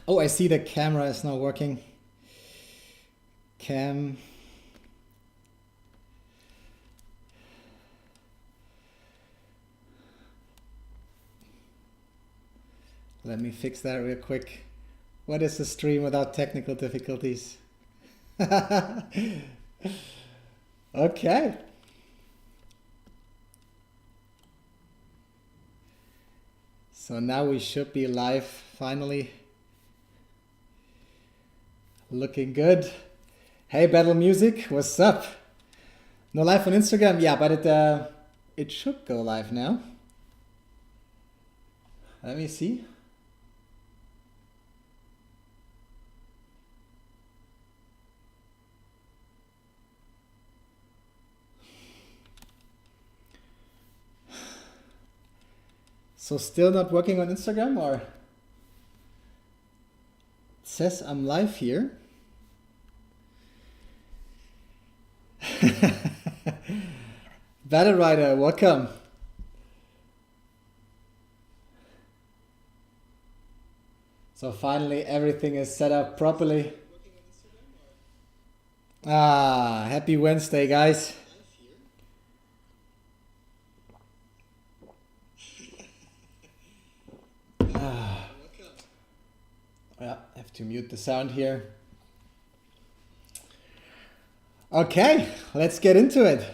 Oh, I see the camera is not working. Cam. Let me fix that real quick. What is a stream without technical difficulties? Okay. So now we should be live finally. Looking good. Hey, Battle Music, what's up? No live on Instagram? Yeah, but it should go live now. Let me see. So still not working on Instagram, or? It says I'm live here. Battle Rider, welcome. So finally everything is set up properly. Ah, happy Wednesday, guys. Yeah, have to mute the sound here. Okay, let's get into it.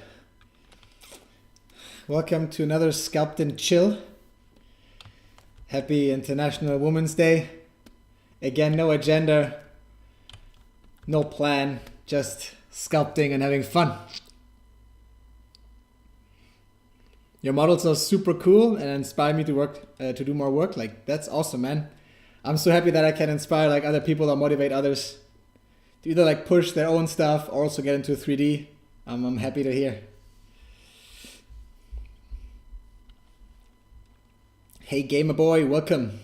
Welcome to another Sculpt and Chill. Happy International Women's Day. Again, no agenda, no plan, just sculpting and having fun. Your models are super cool and inspire me to work, to do more work. Like, that's awesome, man. I'm so happy that I can inspire like other people or motivate others to either like push their own stuff or also get into 3D. I'm happy to hear. Hey Gamer Boy, welcome.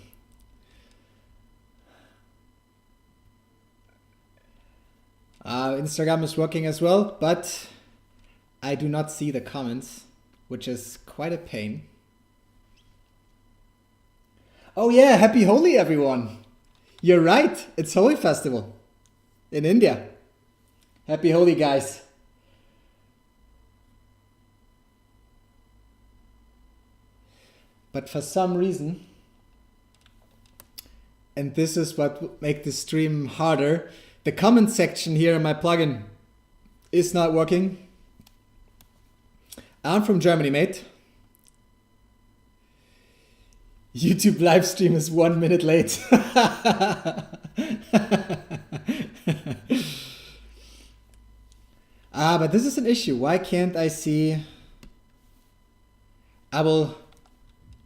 Instagram is working as well, but I do not see the comments, which is quite a pain. Oh yeah, happy Holi everyone. You're right, it's Holi Festival in India. Happy Holi, guys. But for some reason, and this is what makes the stream harder, the comment section here in my plugin is not working. I'm from Germany, mate. YouTube live stream is 1 minute late. But this is an issue. Why can't I see? I will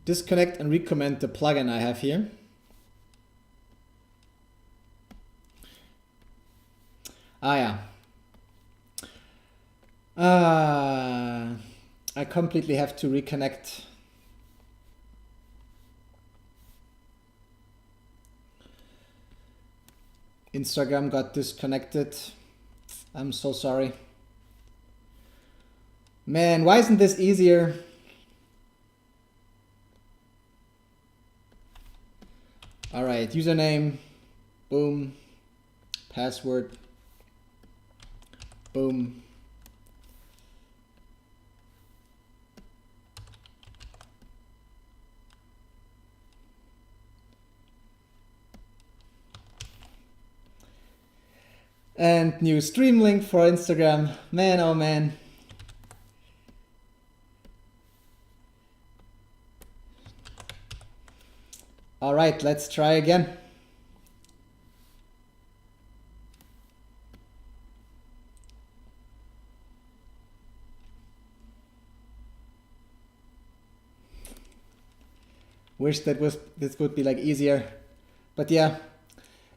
disconnect and recommend the plugin I have here. Yeah. I completely have to reconnect. Instagram got disconnected. I'm so sorry. Man, why isn't this easier? All right, username, boom, password, boom. And new stream link for Instagram. Man, oh man. All right, let's try again. Wish this would be like easier, but yeah.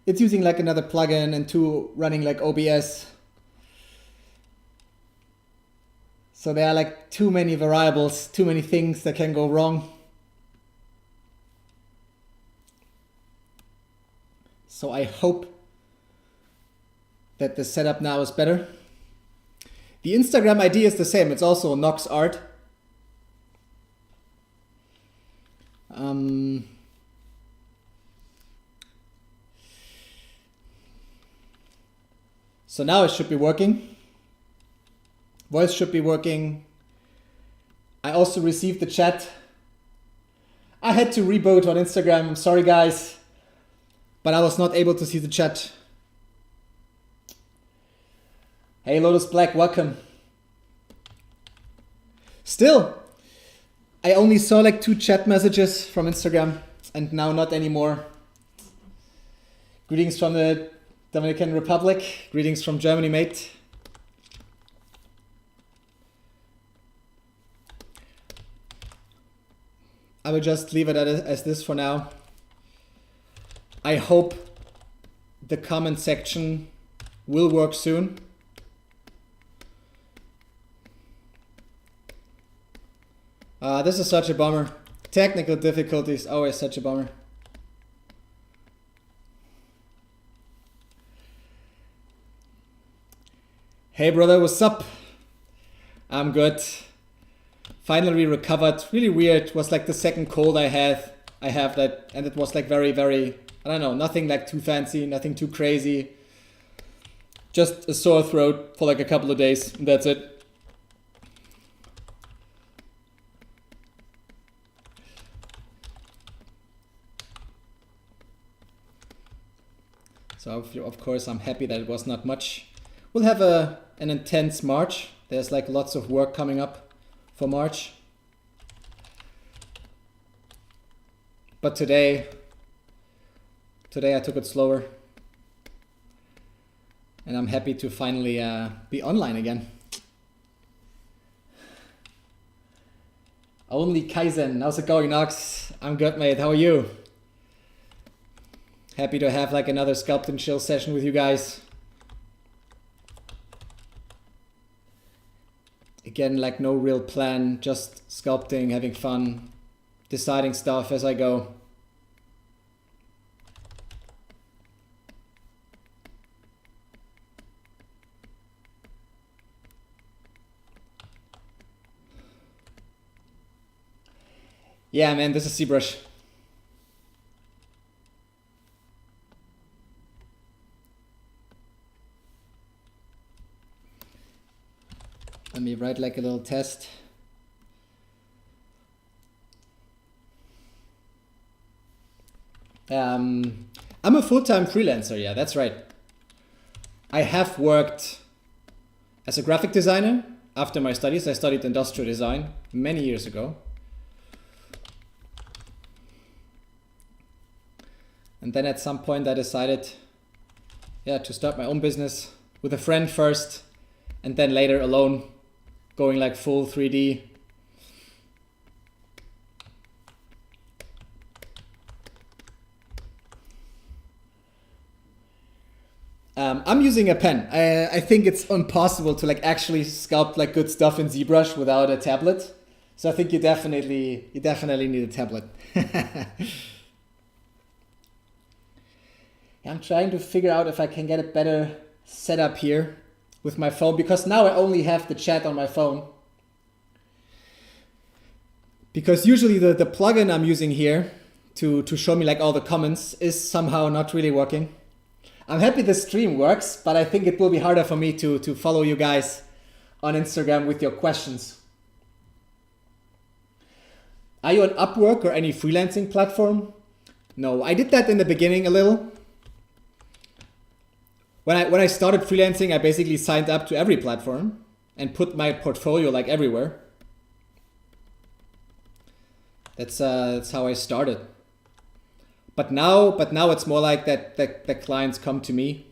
It's using like another plugin and two running like OBS. So there are like too many variables, too many things that can go wrong. So I hope that the setup now is better. The Instagram ID is the same. It's also Noxx Art. So now it should be working. Voice should be working. I also received the chat. I had to reboot on Instagram. I'm sorry, guys, but I was not able to see the chat. Hey, Lotus Black, welcome. Still, I only saw like 2 chat messages from Instagram and now not anymore. Greetings from the Dominican Republic. Greetings from Germany, mate. I will just leave it as this for now. I hope the comment section will work soon. This is such a bummer. Technical difficulties, always such a bummer. Hey brother, what's up? I'm good. Finally recovered. Really weird. It was like the second cold I have that, and it was like very, very, I don't know, nothing like too fancy, nothing too crazy. Just a sore throat for like a couple of days, and that's it. So of course I'm happy that it was not much. We'll have an intense March. There's like lots of work coming up for March. But today I took it slower. And I'm happy to finally be online again. Only Kaizen. How's it going, Noxx? I'm good, mate. How are you? Happy to have like another sculpt and chill session with you guys. Again, like no real plan, just sculpting, having fun, deciding stuff as I go. Yeah, man, this is ZBrush. Let me write like a little test. I'm a full-time freelancer, yeah, that's right. I have worked as a graphic designer after my studies. I studied industrial design many years ago. And then at some point I decided, yeah, to start my own business with a friend first, and then later alone, going like full 3D. I'm using a pen. I think it's impossible to like actually sculpt like good stuff in ZBrush without a tablet. So I think you definitely need a tablet. I'm trying to figure out if I can get a better setup here with my phone, because now I only have the chat on my phone. Because usually the plugin I'm using here to show me like all the comments is somehow not really working. I'm happy the stream works, but I think it will be harder for me to follow you guys on Instagram with your questions. Are you on Upwork or any freelancing platform? No, I did that in the beginning a little. When I started freelancing, I basically signed up to every platform and put my portfolio like everywhere. That's how I started. But now it's more like that clients come to me.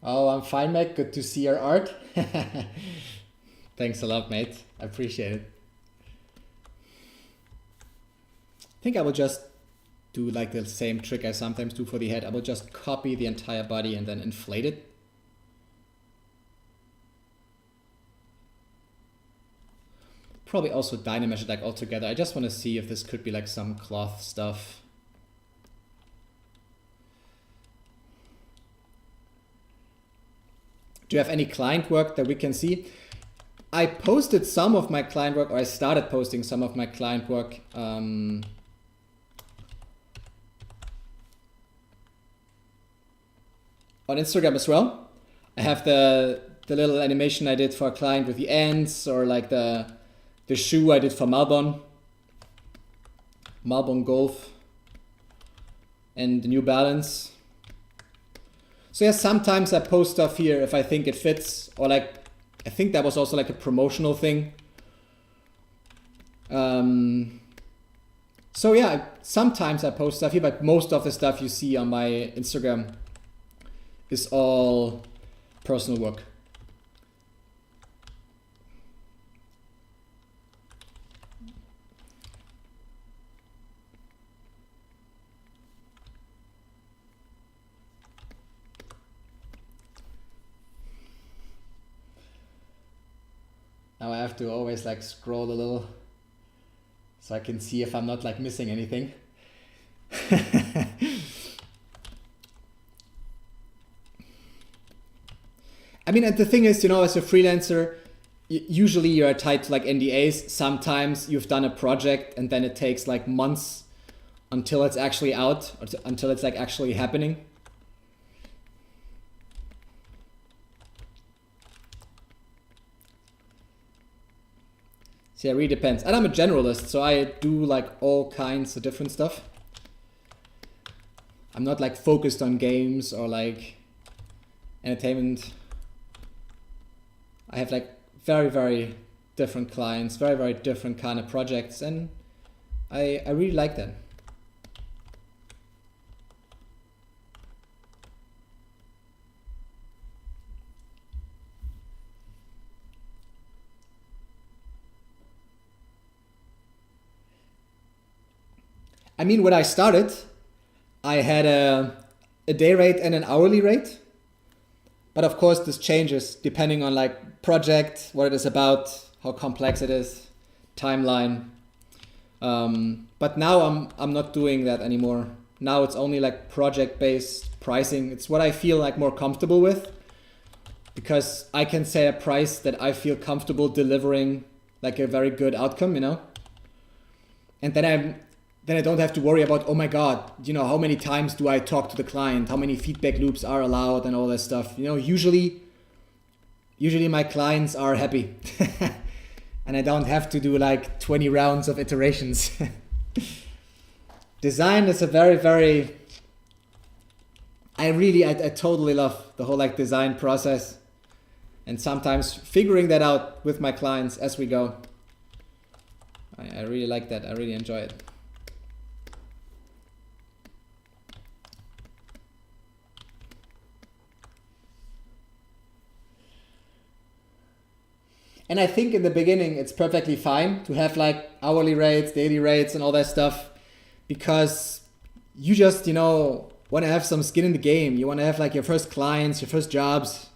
Oh, I'm fine, mate. Good to see your art. Thanks a lot, mate. I appreciate it. think I will just do like the same trick I sometimes do for the head. I will just copy the entire body and then inflate it. Probably also dynamesh it like all together. I just want to see if this could be like some cloth stuff. Do you have any client work that we can see? I posted some of my client work, or I started posting some of my client work on Instagram as well. I have the little animation I did for a client with the ants, or like the shoe I did for Malbon Golf, and the New Balance. So yeah, sometimes I post stuff here if I think it fits, or like, I think that was also like a promotional thing. So yeah, sometimes I post stuff here, but most of the stuff you see on my Instagram is all personal work. Now I have to always like scroll a little so I can see if I'm not like missing anything. I mean, and the thing is, you know, as a freelancer, usually you're tied to like NDAs. Sometimes you've done a project and then it takes like months until it's actually out, or until it's like actually happening. So yeah, it really depends. And I'm a generalist, so I do like all kinds of different stuff. I'm not like focused on games or like entertainment. I have like very, very different clients, very, very different kind of projects, and I really like that. I mean, when I started, I had a day rate and an hourly rate. But of course, this changes depending on like project, what it is about, how complex it is, timeline. But now I'm not doing that anymore. Now it's only like project-based pricing. It's what I feel like more comfortable with, because I can say a price that I feel comfortable delivering like a very good outcome, you know? And then I don't have to worry about, oh my God, you know, how many times do I talk to the client? How many feedback loops are allowed and all that stuff? You know, usually my clients are happy and I don't have to do like 20 rounds of iterations. Design is a very, very, I totally love the whole like design process, and sometimes figuring that out with my clients as we go. I really like that. I really enjoy it. And I think in the beginning, it's perfectly fine to have like hourly rates, daily rates and all that stuff, because you just, you know, want to have some skin in the game. You want to have like your first clients, your first jobs.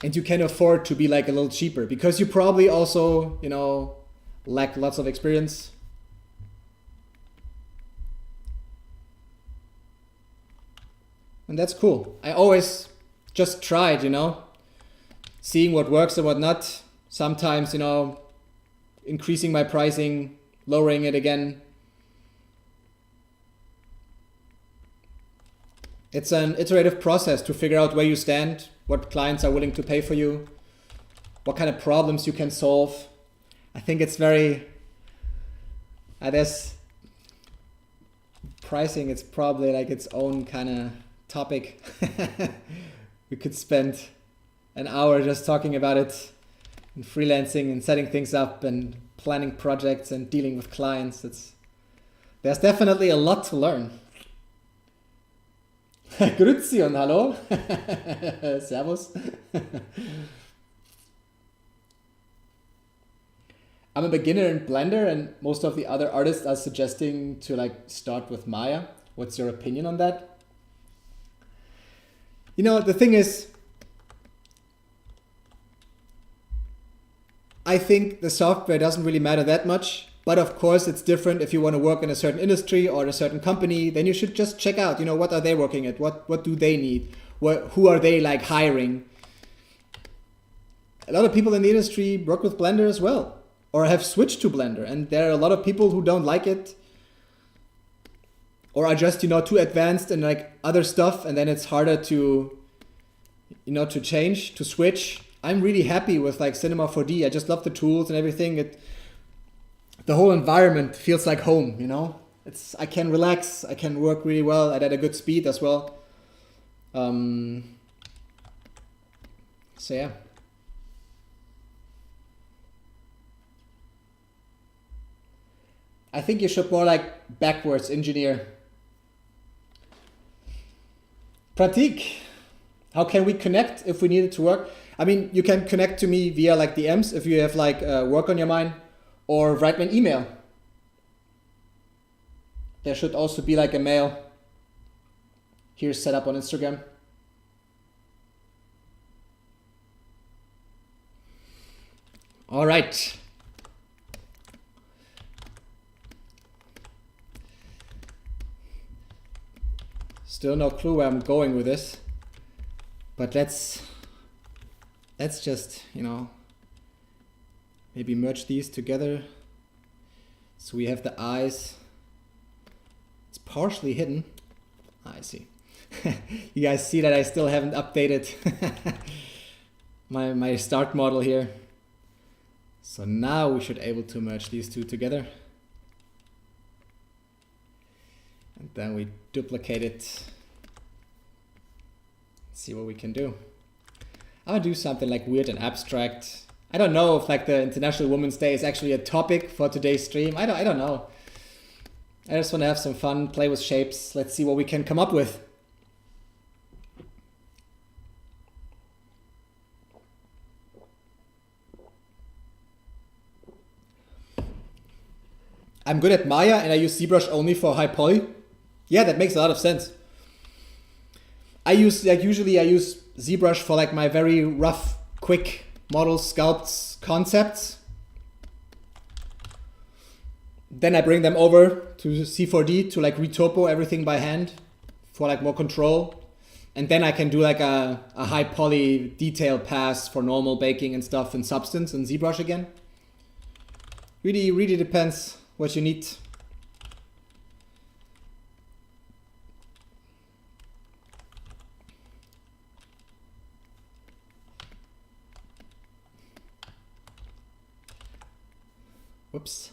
And you can afford to be like a little cheaper because you probably also, you know, lack lots of experience. And that's cool. I always just tried, you know, seeing what works and what not. Sometimes, you know, increasing my pricing, lowering it again. It's an iterative process to figure out where you stand, what clients are willing to pay for you, what kind of problems you can solve. I think it's very, there's pricing, it's probably like its own kind of topic. We could spend an hour just talking about it, and freelancing and setting things up and planning projects and dealing with clients. There's definitely a lot to learn. Grüezi und hallo. Servus. I'm a beginner in Blender, and most of the other artists are suggesting to like start with Maya. What's your opinion on that? You know, the thing is, I think the software doesn't really matter that much, but of course it's different if you want to work in a certain industry or a certain company. Then you should just check out, you know, what are they working at? What do they need? Who are they like hiring? A lot of people in the industry work with Blender as well, or have switched to Blender, and there are a lot of people who don't like it, or are just, you know, too advanced in like other stuff, and then it's harder to, you know, to change, to switch. I'm really happy with like Cinema 4D. I just love the tools and everything. The whole environment feels like home, you know? I can relax, I can work really well at a good speed as well. So yeah. I think you should more like backwards engineer. Pratik, how can we connect if we need it to work? I mean, you can connect to me via like DMs if you have like work on your mind, or write me an email. There should also be like a mail here set up on Instagram. All right. Still no clue where I'm going with this, but let's just, you know, maybe merge these together. So we have the eyes. It's partially hidden. I see. You guys see that I still haven't updated my start model here. So now we should be able to merge these two together. And then we duplicate it. See what we can do. I'm gonna do something like weird and abstract. I don't know if like the International Women's Day is actually a topic for today's stream. I don't know. I just want to have some fun, play with shapes. Let's see what we can come up with. I'm good at Maya and I use ZBrush only for high poly. Yeah, that makes a lot of sense. Usually I use ZBrush for like my very rough, quick models, sculpts, concepts. Then I bring them over to C4D to like retopo everything by hand for like more control. And then I can do like a high poly detail pass for normal baking and stuff in Substance and ZBrush again. Really depends what you need. Whoops.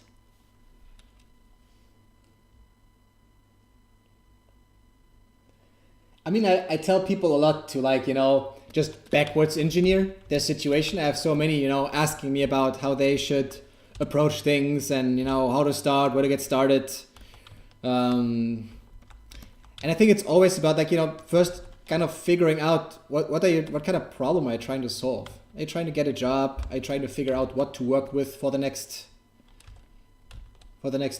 I mean, I tell people a lot to like, you know, just backwards engineer their situation. I have so many, you know, asking me about how they should approach things and, you know, how to start, where to get started. And I think it's always about like, you know, first kind of figuring out what kind of problem are you trying to solve? Are you trying to get a job? Are you trying to figure out what to work with for the next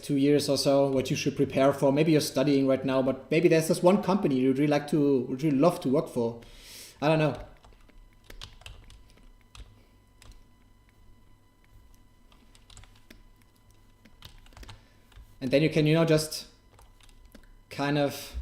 2 years or so, what you should prepare for? Maybe you're studying right now, but maybe there's this one company you'd really love to work for. I don't know. And then you can, you know, just kind of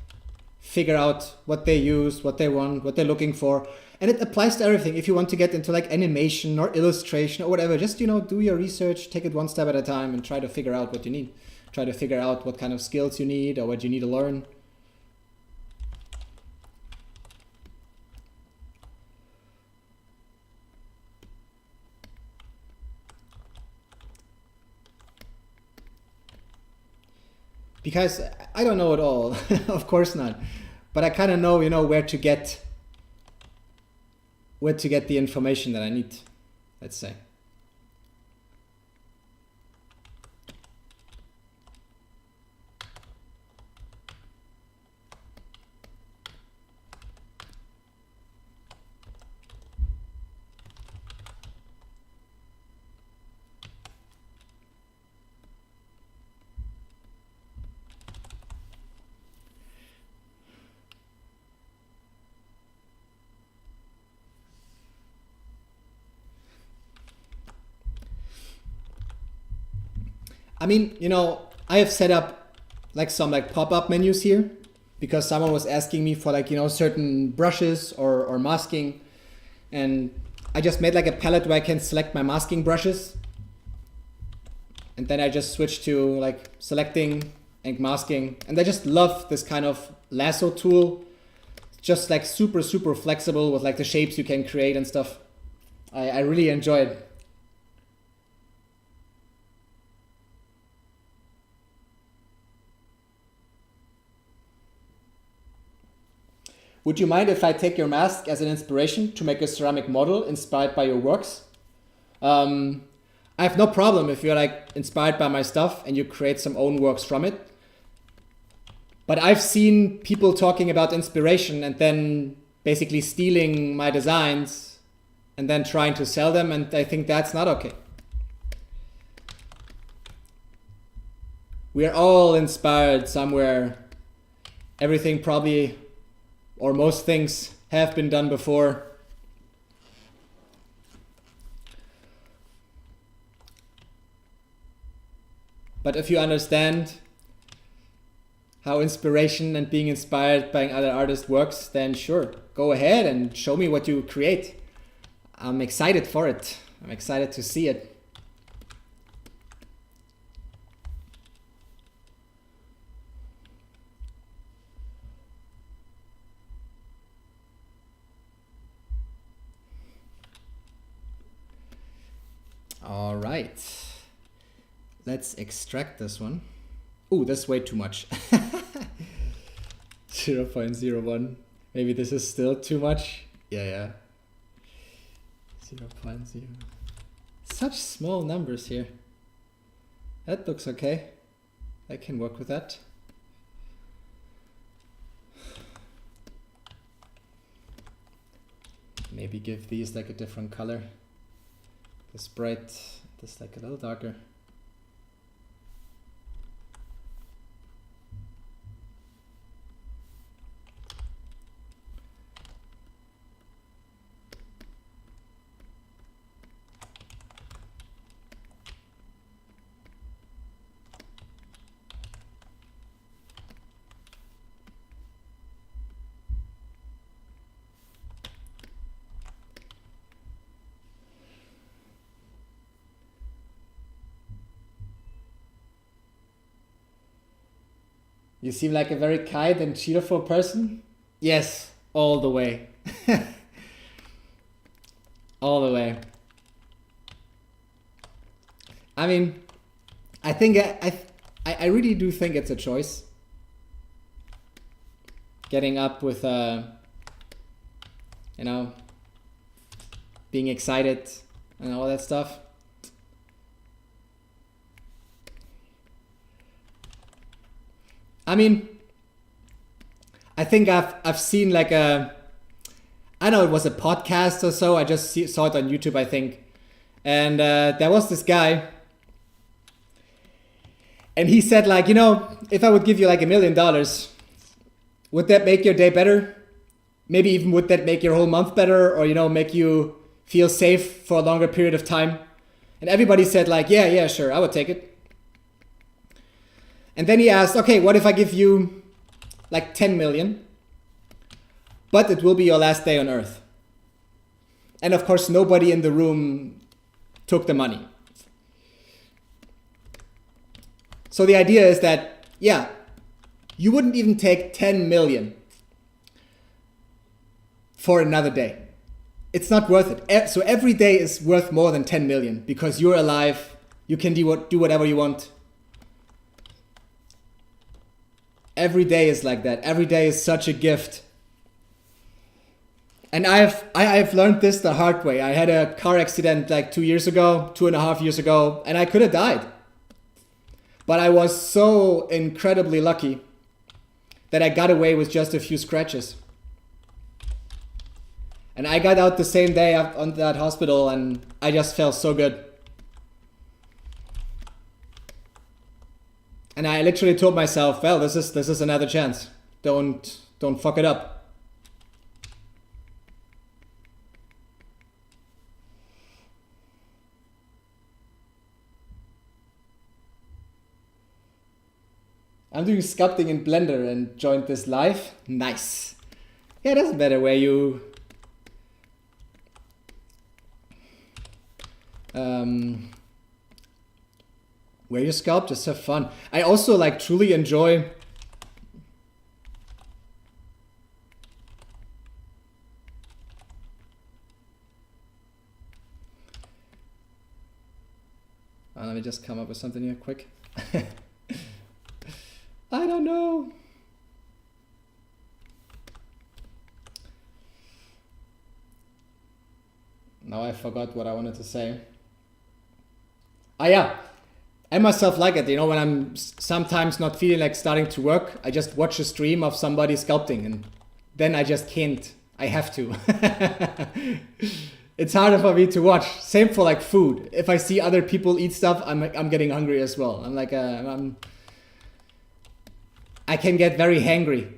figure out what they use, what they want, what they're looking for. And it applies to everything. If you want to get into like animation or illustration or whatever, just, you know, do your research, take it one step at a time and try to figure out what you need. Try to figure out what kind of skills you need or what you need to learn. Because I don't know it all, of course not. But I kind of know, you know, where to get the information that I need, let's say. I mean, you know, I have set up like some like pop-up menus here because someone was asking me for like, you know, certain brushes or masking. And I just made like a palette where I can select my masking brushes. And then I just switch to like selecting and masking. And I just love this kind of lasso tool. Just like super, super flexible with like the shapes you can create and stuff. I really enjoy it. Would you mind if I take your mask as an inspiration to make a ceramic model inspired by your works? I have no problem if you're like inspired by my stuff and you create some own works from it. But I've seen people talking about inspiration and then basically stealing my designs and then trying to sell them, and I think that's not okay. We are all inspired somewhere. Everything probably, or most things, have been done before. But if you understand how inspiration and being inspired by other artists works, then sure, go ahead and show me what you create. I'm excited for it. I'm excited to see it. All right, let's extract this one. Ooh, that's way too much. 0.01. Maybe this is still too much. Yeah. 0.0. Such small numbers here. That looks okay. I can work with that. Maybe give these like a different color. This bright, this like a little darker. You seem like a very kind and cheerful person. Yes, all the way. All the way. I mean, I think I really do think it's a choice. Getting up with, you know, being excited and all that stuff. I mean, I think I've seen like I know it was a podcast or so. I just saw it on YouTube, I think. And there was this guy. And he said like, you know, if I would give you like $1 million, would that make your day better? Maybe even would that make your whole month better? Or, you know, make you feel safe for a longer period of time? And everybody said like, yeah, sure, I would take it. And then he asked, okay, what if I give you like 10 million, but it will be your last day on Earth? And of course, nobody in the room took the money. So the idea is that, yeah, you wouldn't even take 10 million for another day. It's not worth it. So every day is worth more than 10 million because you're alive. You can do whatever you want. Every day is like that. Every day is such a gift. And I've learned this the hard way. I had a car accident like 2.5 years ago, and I could have died. But I was so incredibly lucky that I got away with just a few scratches. And I got out the same day on that hospital, and I just felt so good. And I literally told myself, well, this is another chance. Don't fuck it up. I'm doing sculpting in Blender and joined this live. Nice. Yeah, it doesn't matter where you sculpt, just have fun. I also like truly enjoy let me just come up with something here quick. I don't know. Now I forgot what I wanted to say. Ah, yeah. I myself like it, you know, when I'm sometimes not feeling like starting to work, I just watch a stream of somebody sculpting and then I just can't. I have to. It's harder for me to watch. Same for like food. If I see other people eat stuff, I'm getting hungry as well. I'm like I can get very hangry.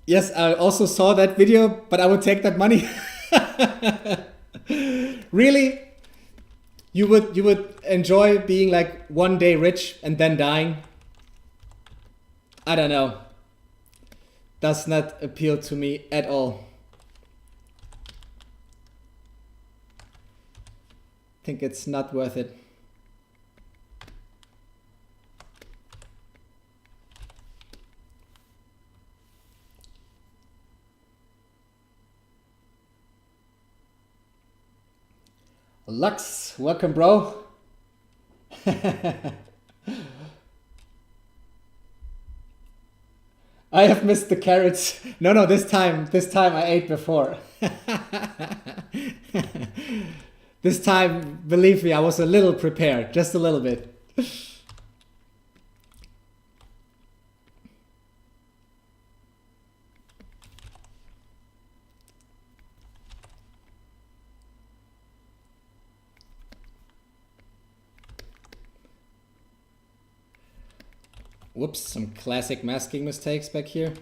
Yes, I also saw that video, but I would take that money. Really? You would enjoy being like one day rich and then dying? I don't know. Does not appeal to me at all. Think it's not worth it. Lux, welcome, bro. I have missed the carrots. No, this time I ate before. This time, believe me, I was a little prepared, just a little bit. Whoops, some classic masking mistakes back here.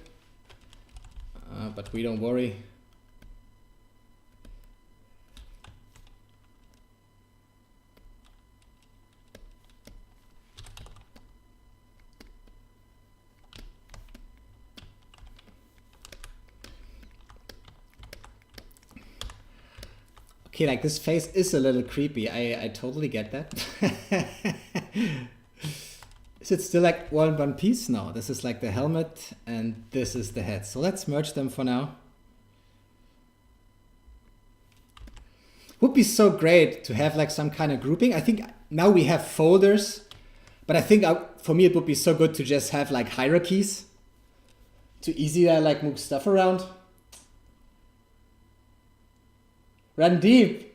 But we don't worry. Okay, like this face is a little creepy. I totally get that. Is it still like one piece? No, this is like the helmet and this is the head. So let's merge them for now. Would be so great to have like some kind of grouping. I think now we have folders, but I think for me it would be so good to just have like hierarchies to easier like move stuff around. Randeep,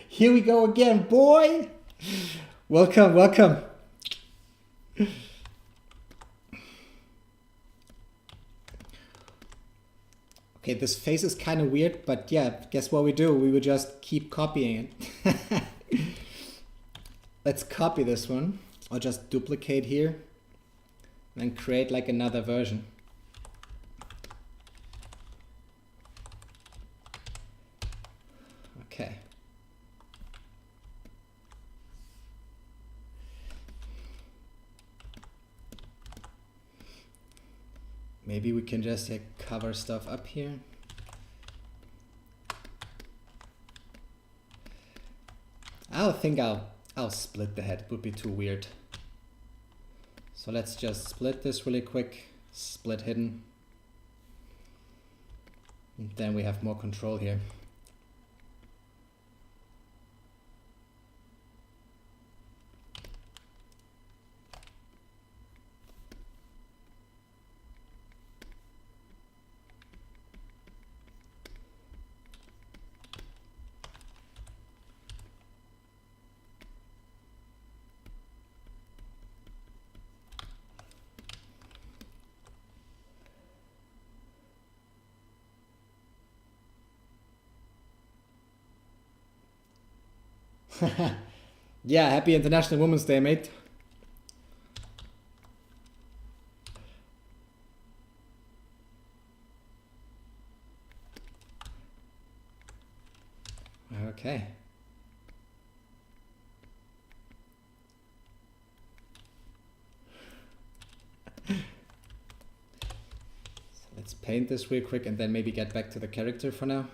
here we go again, boy. Welcome, welcome. Okay, this face is kind of weird, but yeah, guess what we do? We would just keep copying it. Let's copy this one. I'll just duplicate here and create like another version. Okay. Maybe we can just cover stuff up here. I think I'll split the head. It would be too weird. So let's just split this really quick. Split hidden. And then we have more control here. Yeah, happy International Women's Day, mate. Okay. So let's paint this real quick and then maybe get back to the character for now.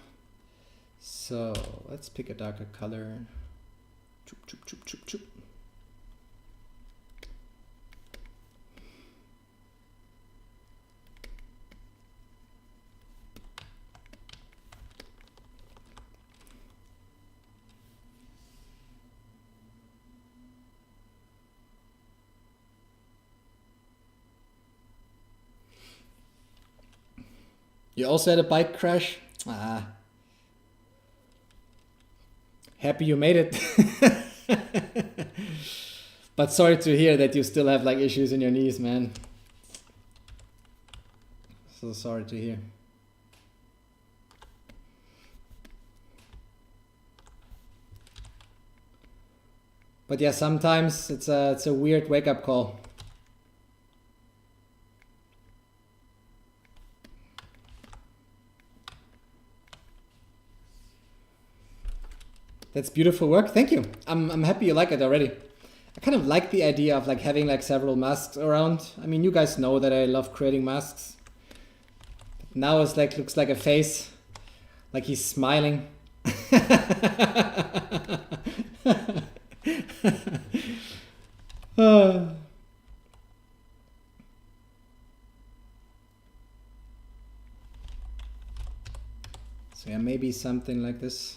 So let's pick a darker color. Choop, choop, choop, choop, choop. You also had a bike crash? Ah. Happy you made it. But sorry to hear that you still have like issues in your knees, man. So sorry to hear. But yeah, sometimes it's a weird wake-up call. That's beautiful work. Thank you. I'm happy you like it already. I kind of like the idea of like having like several masks around. I mean, you guys know that I love creating masks. But now it's like looks like a face, like he's smiling. So yeah, maybe something like this.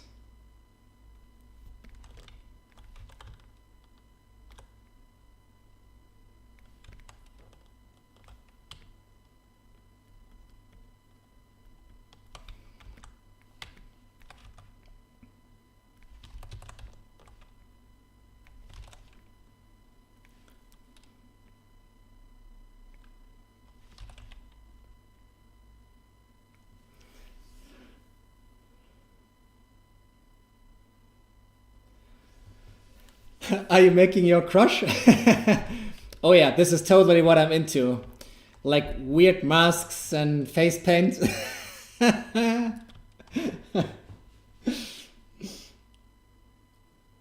Are you making your crush? Oh yeah, this is totally what I'm into. Like weird masks and face paint.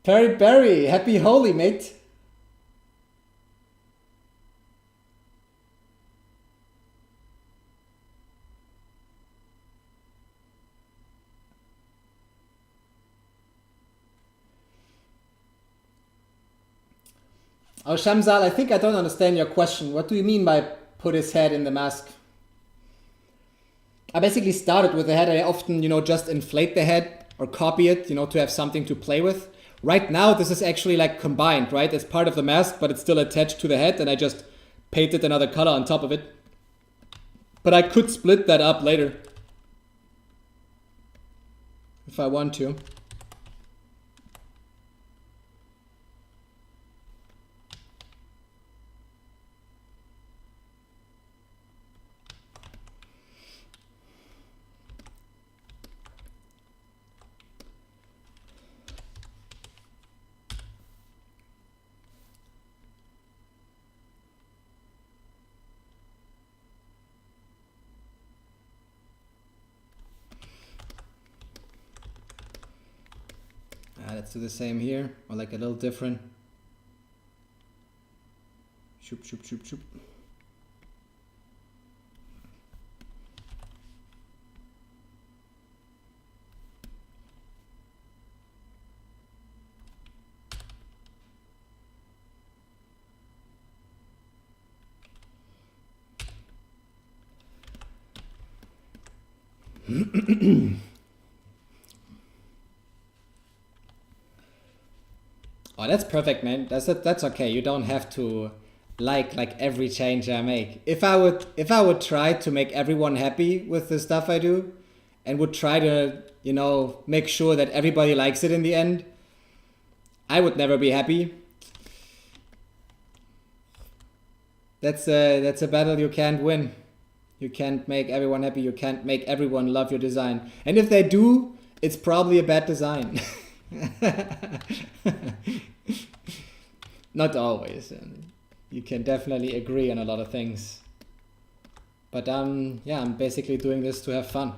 Perry, happy Holi, mate. Oh, Shamsal, I think I don't understand your question. What do you mean by put his head in the mask? I basically started with the head. I often, just inflate the head or copy it, to have something to play with. Right now, this is actually like combined, right? It's part of the mask, but it's still attached to the head, and I just painted another color on top of it. But I could split that up later if I want to. Let's do the same here, or like a little different. Shoop, shoop, shoop, shoop. Oh, that's perfect, man. That's okay. You don't have to like every change I make. If I would try to make everyone happy with the stuff I do, and would try to make sure that everybody likes it in the end, I would never be happy. That's a battle you can't win. You can't make everyone happy. You can't make everyone love your design. And if they do, it's probably a bad design. Not always. You can definitely agree on a lot of things. But yeah, I'm basically doing this to have fun.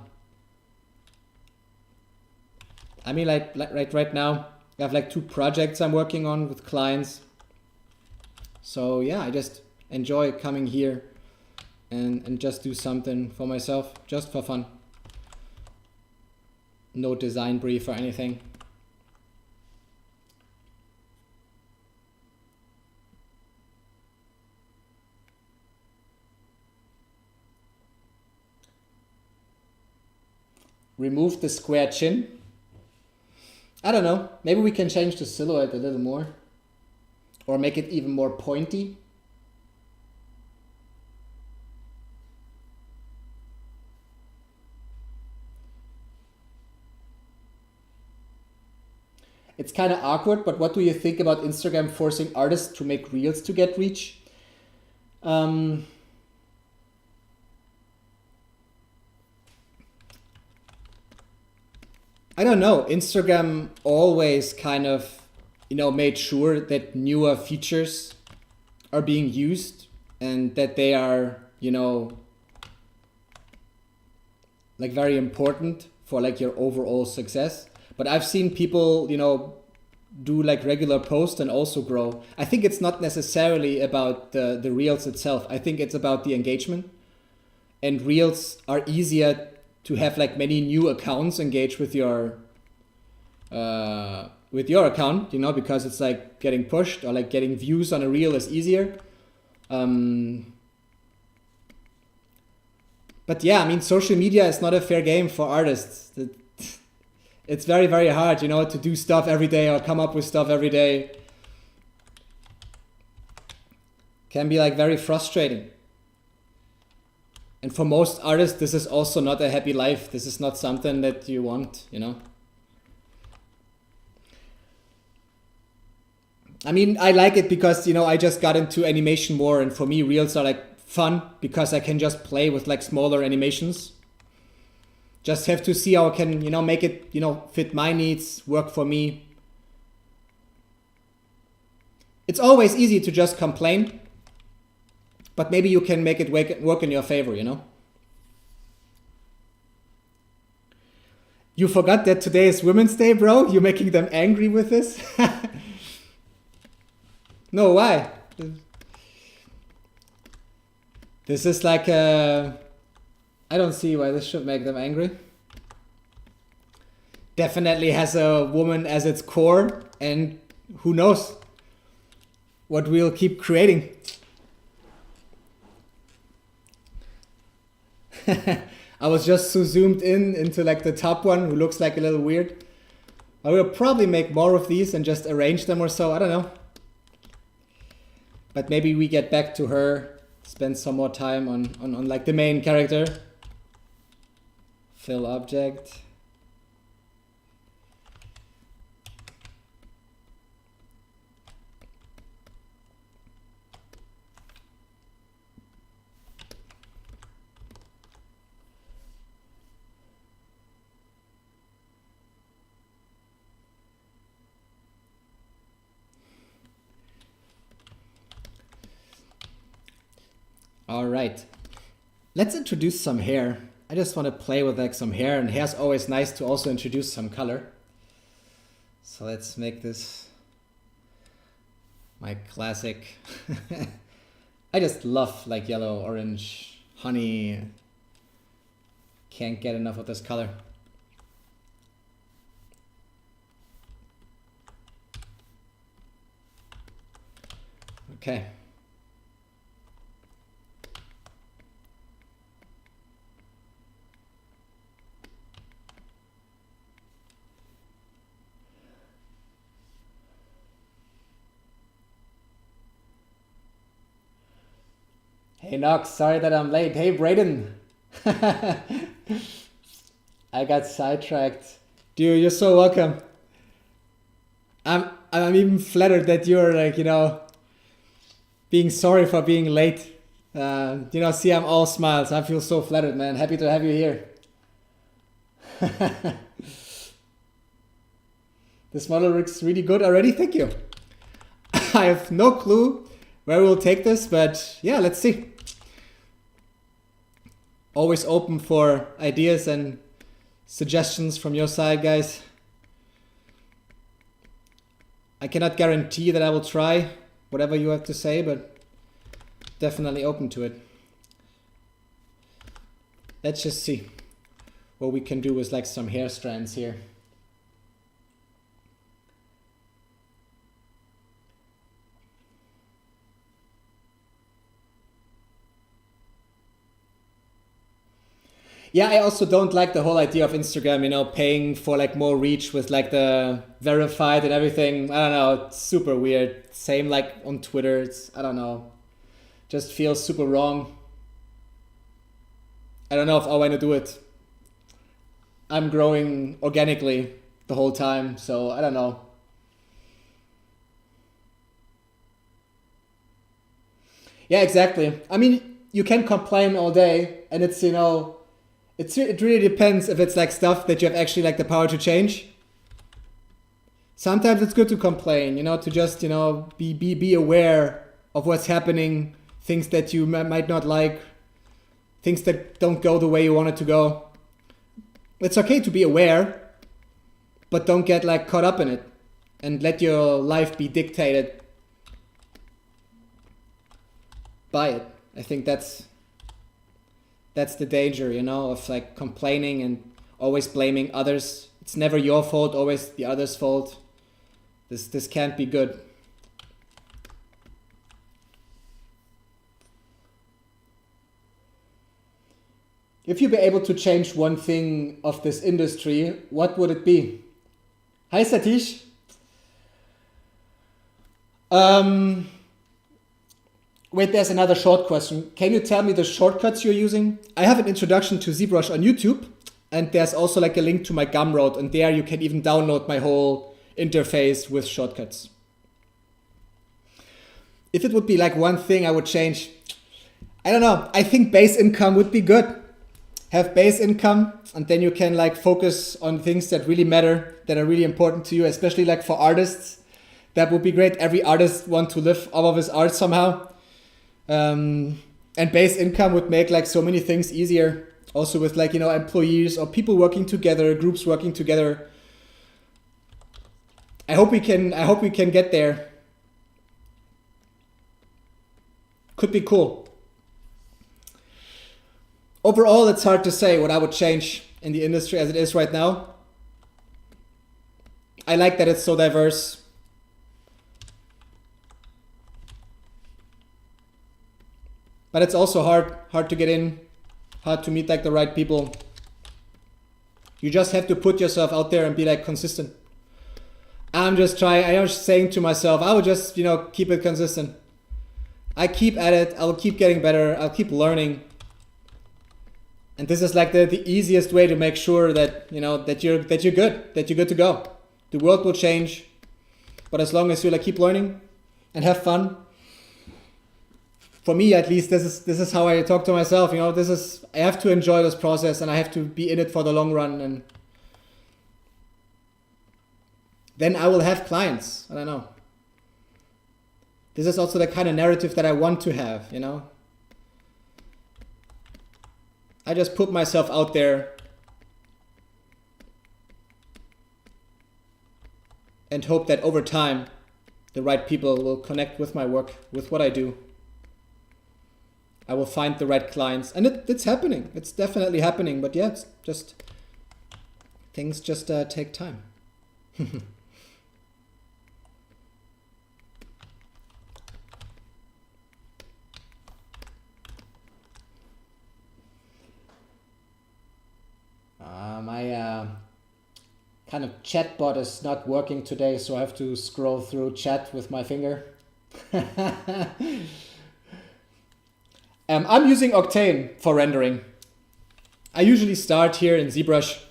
I mean, like right now, I have like 2 projects I'm working on with clients. So yeah, I just enjoy coming here and just do something for myself, just for fun. No design brief or anything. Remove the square chin. I don't know. Maybe we can change the silhouette a little more. Or make it even more pointy. It's kind of awkward, but what do you think about Instagram forcing artists to make reels to get reach? I don't know. Instagram always kind of, made sure that newer features are being used and that they are, like very important for like your overall success. But I've seen people, do like regular posts and also grow. I think it's not necessarily about the reels itself. I think it's about the engagement. And reels are easier to have like many new accounts engage with your account, because it's like getting pushed, or like getting views on a reel is easier. But yeah, I mean, social media is not a fair game for artists. It's very, very hard, to do stuff every day or come up with stuff every day. Can be like very frustrating. And for most artists, this is also not a happy life. This is not something that you want, I mean, I like it because, I just got into animation more, and for me, reels are like fun because I can just play with like smaller animations. Just have to see how I can, make it, fit my needs, work for me. It's always easy to just complain, but maybe you can make it work in your favor, You forgot that today is Women's Day, bro? You're making them angry with this? No, why? This is like a... I don't see why this should make them angry. Definitely has a woman as its core, and who knows what we'll keep creating. I was just so zoomed into like the top one who looks like a little weird. I will probably make more of these and just arrange them or so, I don't know. But maybe we get back to her, spend some more time on like the main character. Fill object. All right, let's introduce some hair. I just want to play with like some hair, and hair's always nice to also introduce some color. So let's make this my classic. I just love like yellow, orange, honey. Can't get enough of this color. Okay. Hey Noxx, sorry that I'm late. Hey Brayden. I got sidetracked. Dude, you're so welcome. I'm even flattered that you're like, being sorry for being late. See, I'm all smiles. I feel so flattered, man. Happy to have you here. This model looks really good already. Thank you. I have no clue where we'll take this, but yeah, let's see. Always open for ideas and suggestions from your side, guys. I cannot guarantee that I will try whatever you have to say, but definitely open to it. Let's just see what we can do with like some hair strands here. Yeah, I also don't like the whole idea of Instagram, you know, paying for like more reach with like the verified and everything. I don't know, it's super weird. Same like on Twitter, it's, I don't know, just feels super wrong. I don't know if I want to do it. I'm growing organically the whole time, so I don't know. Yeah, exactly. I mean, you can complain all day and it's, you know, it really depends if it's like stuff that you have actually like the power to change. Sometimes it's good to complain, you know, to just, you know, be aware of what's happening, things that you might not like, things that don't go the way you want it to go. It's okay to be aware, but don't get like caught up in it and let your life be dictated by it. I think that's the danger, you know, of like complaining and always blaming others. It's never your fault, always the other's fault. This can't be good. If you'd be able to change one thing of this industry, what would it be? Hi Satish. Wait, there's another short question. Can you tell me the shortcuts you're using? I have an introduction to ZBrush on YouTube, and there's also like a link to my Gumroad, and there you can even download my whole interface with shortcuts. If it would be like one thing I would change, I don't know. I think base income would be good. Have base income, and then you can like focus on things that really matter, that are really important to you, especially like for artists. That would be great. Every artist wants to live off of his art somehow. And base income would make like so many things easier. Also with like, you know, employees or people working together, groups working together. I hope we can get there. Could be cool. Overall, it's hard to say what I would change in the industry as it is right now. I like that it's so diverse. But it's also hard to get in, hard to meet like the right people. You just have to put yourself out there and be like consistent. I'm just saying to myself, I will just, you know, keep it consistent. I keep at it, I'll keep getting better, I'll keep learning. And this is like the easiest way to make sure that, you know, that you're good, that you're good to go. The world will change, but as long as you like keep learning and have fun. For me, at least, this is how I talk to myself. You know, I have to enjoy this process and I have to be in it for the long run, and then I will have clients. I don't know. This is also the kind of narrative that I want to have, you know. I just put myself out there and hope that over time, the right people will connect with my work, with what I do. I will find the right clients, and it's happening. It's definitely happening, but yeah, it's just, things just take time. My kind of chat bot is not working today, so I have to scroll through chat with my finger. I'm using Octane for rendering. I usually start here in ZBrush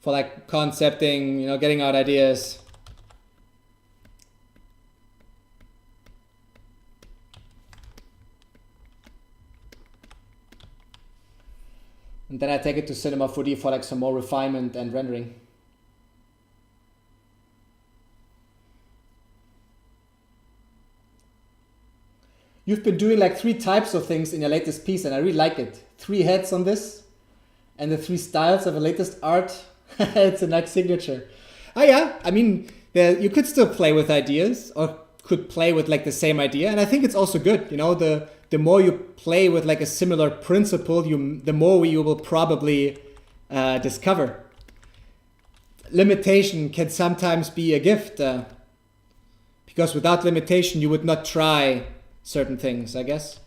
for like concepting, you know, getting out ideas. And then I take it to Cinema 4D for like some more refinement and rendering. You've been doing like 3 types of things in your latest piece, and I really like it. 3 heads on this, and the 3 styles of the latest art. It's a nice signature. Oh yeah, I mean, you could still play with ideas, or could play with like the same idea, and I think it's also good. You know, the more you play with like a similar principle, the more you will probably discover. Limitation can sometimes be a gift, because without limitation you would not try certain things, I guess.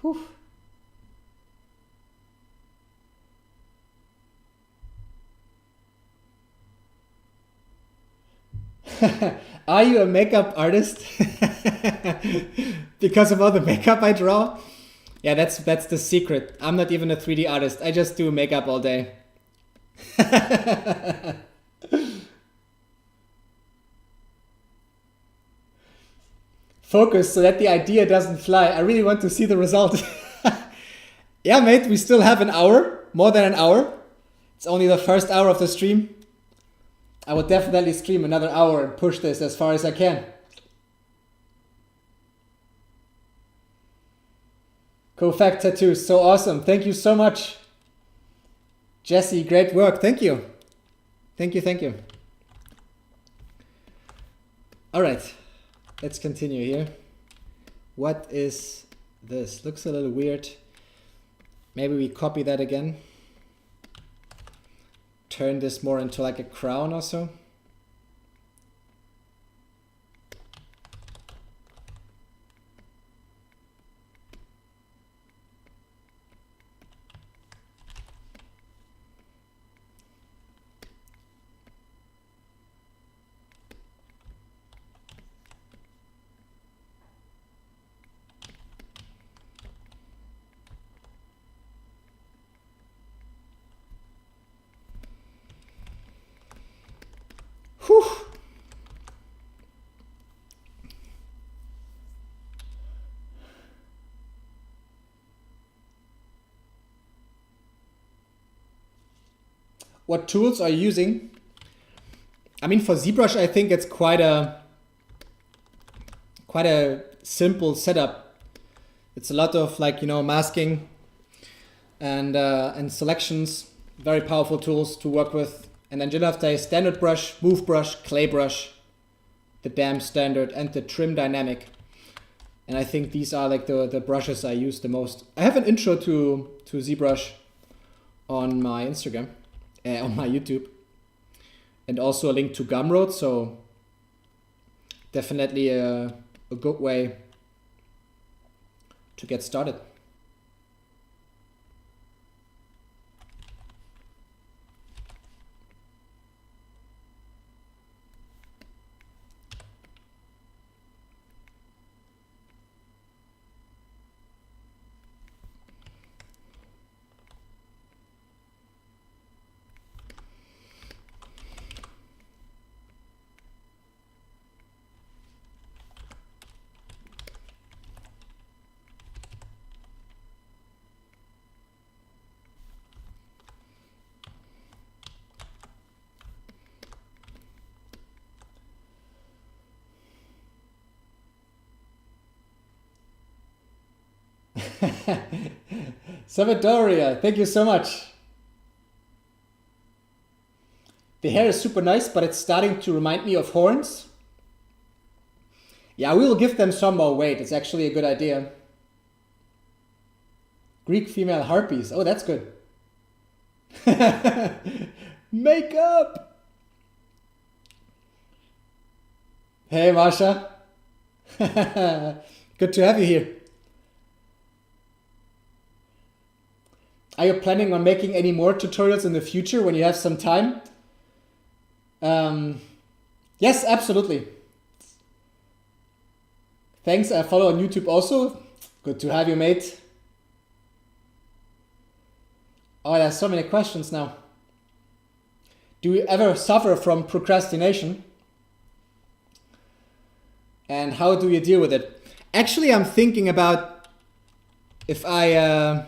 Whew. Are you a makeup artist? Because of all the makeup I draw? Yeah, that's the secret. I'm not even a 3D artist. I just do makeup all day. Focus so that the idea doesn't fly. I really want to see the result. Yeah, mate, we still have an hour, more than an hour. It's only the first hour of the stream. I will definitely stream another hour and push this as far as I can. Co-fact tattoos, so awesome. Thank you so much. Jesse, great work. Thank you. Thank you, thank you. All right, let's continue here. What is this? Looks a little weird. Maybe we copy that again. Turn this more into like a crown or so. Whew. What tools are you using? I mean, for ZBrush, I think it's quite a simple setup. It's a lot of like, you know, masking and selections, very powerful tools to work with. And then you'll have the standard brush, move brush, clay brush, the damp standard, and the trim dynamic. And I think these are like the brushes I use the most. I have an intro to ZBrush on my Instagram, on my YouTube, and also a link to Gumroad. So definitely a good way to get started. Salvadoria, thank you so much. The hair is super nice, but it's starting to remind me of horns. Yeah, we will give them some more weight. It's actually a good idea. Greek female harpies. Oh, that's good. Makeup. Hey, Masha. Good to have you here. Are you planning on making any more tutorials in the future when you have some time? Yes, absolutely. Thanks, I follow on YouTube also. Good to have you, mate. Oh, there's so many questions now. Do you ever suffer from procrastination? And how do you deal with it? Actually, I'm thinking about if I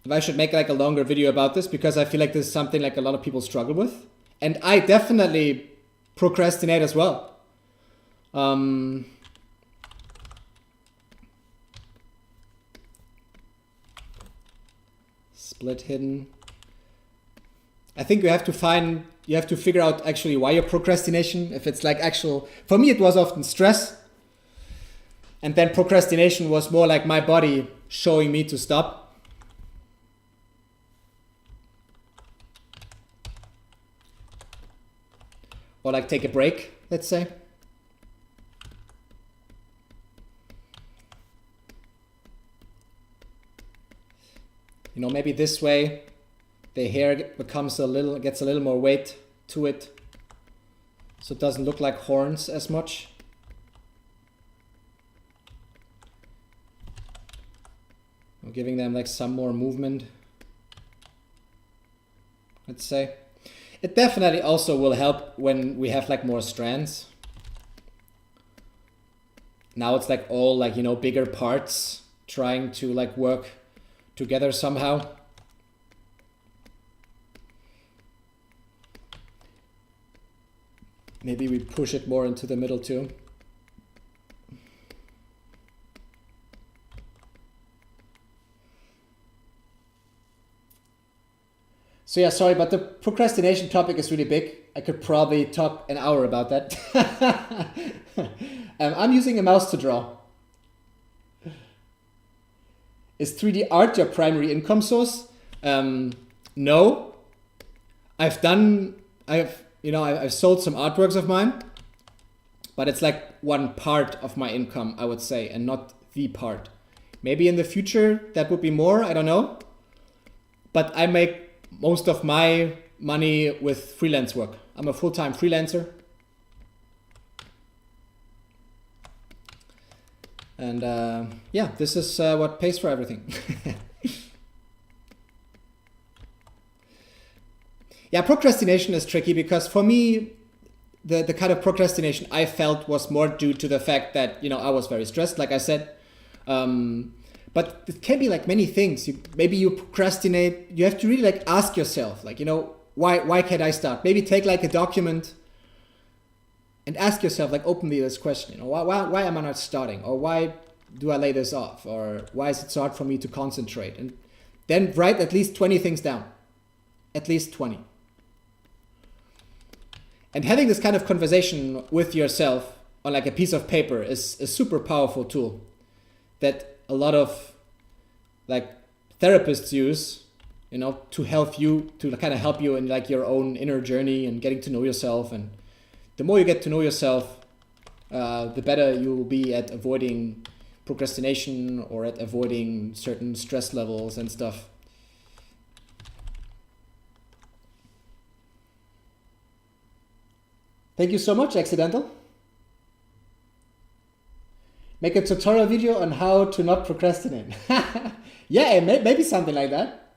if I should make like a longer video about this, because I feel like this is something like a lot of people struggle with. And I definitely procrastinate as well. Split hidden. I think you have to figure out actually why your procrastination, if it's like actual, for me it was often stress. And then procrastination was more like my body showing me to stop. Or like take a break, let's say. You know, maybe this way the hair gets a little more weight to it, so it doesn't look like horns as much. I'm giving them like some more movement, let's say. It definitely also will help when we have like more strands. Now it's like all like, you know, bigger parts trying to like work together somehow. Maybe we push it more into the middle too. So yeah, sorry, but the procrastination topic is really big. I could probably talk an hour about that. I'm using a mouse to draw. Is 3D art your primary income source? No. I've sold some artworks of mine, but it's like one part of my income, I would say, and not the part. Maybe in the future that would be more, I don't know. But I make most of my money with freelance work. I'm a full-time freelancer. And yeah, this is what pays for everything. Yeah, procrastination is tricky because for me, the kind of procrastination I felt was more due to the fact that, you know, I was very stressed, like I said. But it can be like many things. Maybe you procrastinate. You have to really like ask yourself, like, you know, why can't I start? Maybe take like a document and ask yourself like openly this question, you know, why am I not starting? Or why do I lay this off? Or why is it so hard for me to concentrate? And then write at least 20 things down. At least 20. And having this kind of conversation with yourself on like a piece of paper is a super powerful tool that a lot of like therapists use, you know, to help you, to kind of help you in like your own inner journey and getting to know yourself. And the more you get to know yourself, the better you will be at avoiding procrastination or at avoiding certain stress levels and stuff. Thank you so much, Accidental. Make a tutorial video on how to not procrastinate. Yeah, maybe something like that.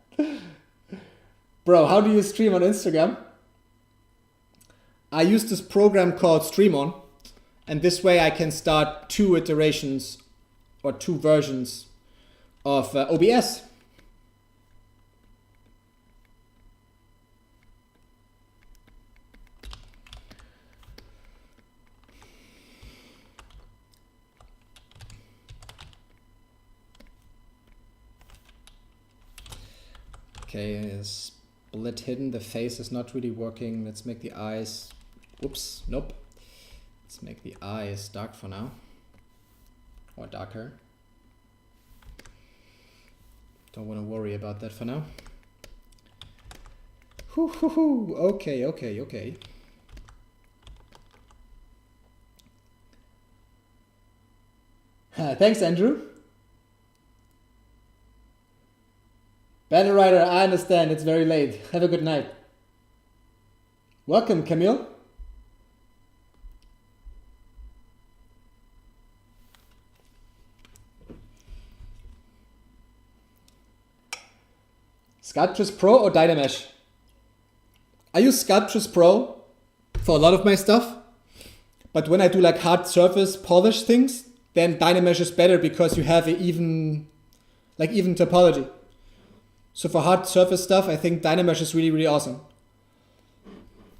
Bro, how do you stream on Instagram? I use this program called StreamOn, and this way I can start 2 iterations or 2 versions of OBS. Okay, split hidden. The face is not really working. Let's make the eyes. Oops, nope. Let's make the eyes dark for now. Or darker. Don't want to worry about that for now. Okay. Thanks, Andrew. Battle Rider, I understand, it's very late. Have a good night. Welcome, Camille. Sculptress Pro or Dynamesh? I use Sculptress Pro for a lot of my stuff. But when I do like hard surface polish things, then Dynamesh is better because you have an even topology. So for hard surface stuff, I think Dynamesh is really, really awesome.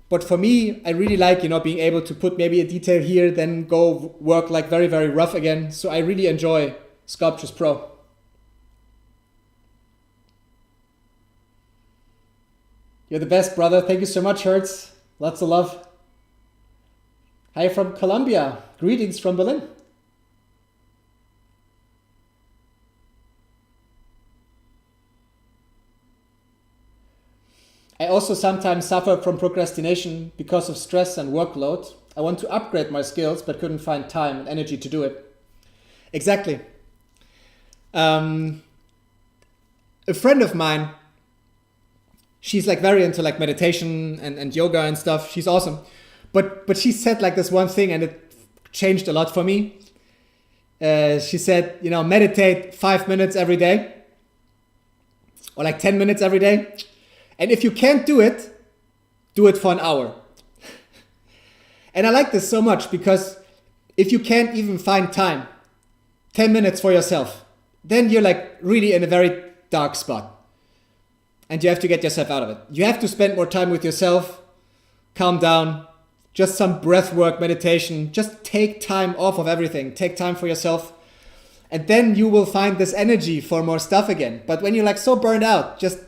But for me, I really like, being able to put maybe a detail here, then go work like very, very rough again. So I really enjoy Sculptris Pro. You're the best, brother. Thank you so much, Hertz. Lots of love. Hi from Colombia. Greetings from Berlin. I also sometimes suffer from procrastination because of stress and workload. I want to upgrade my skills, but couldn't find time and energy to do it. Exactly. A friend of mine, she's like very into like meditation and yoga and stuff. She's awesome. But she said like this one thing, and it changed a lot for me. She said, meditate 5 minutes every day, or like 10 minutes every day. And if you can't do it for an hour. And I like this so much, because if you can't even find time, 10 minutes for yourself, then you're like really in a very dark spot. And you have to get yourself out of it. You have to spend more time with yourself, calm down, just some breath work, meditation, just take time off of everything, take time for yourself. And then you will find this energy for more stuff again. But when you're like so burned out, just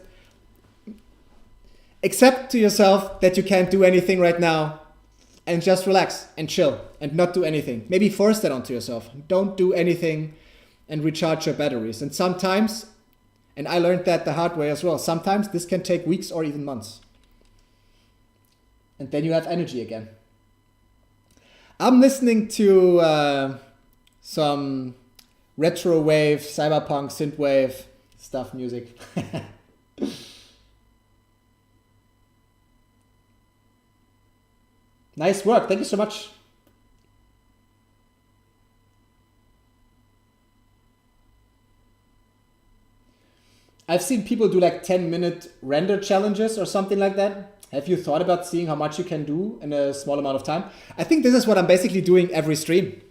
accept to yourself that you can't do anything right now, and just relax and chill and not do anything. Maybe force that onto yourself. Don't do anything and recharge your batteries. And sometimes, and I learned that the hard way as well, sometimes this can take weeks or even months. And then you have energy again. I'm listening to some retro wave, cyberpunk, synthwave stuff music. Nice work. Thank you so much. I've seen people do like 10-minute render challenges or something like that. Have you thought about seeing how much you can do in a small amount of time? I think this is what I'm basically doing every stream.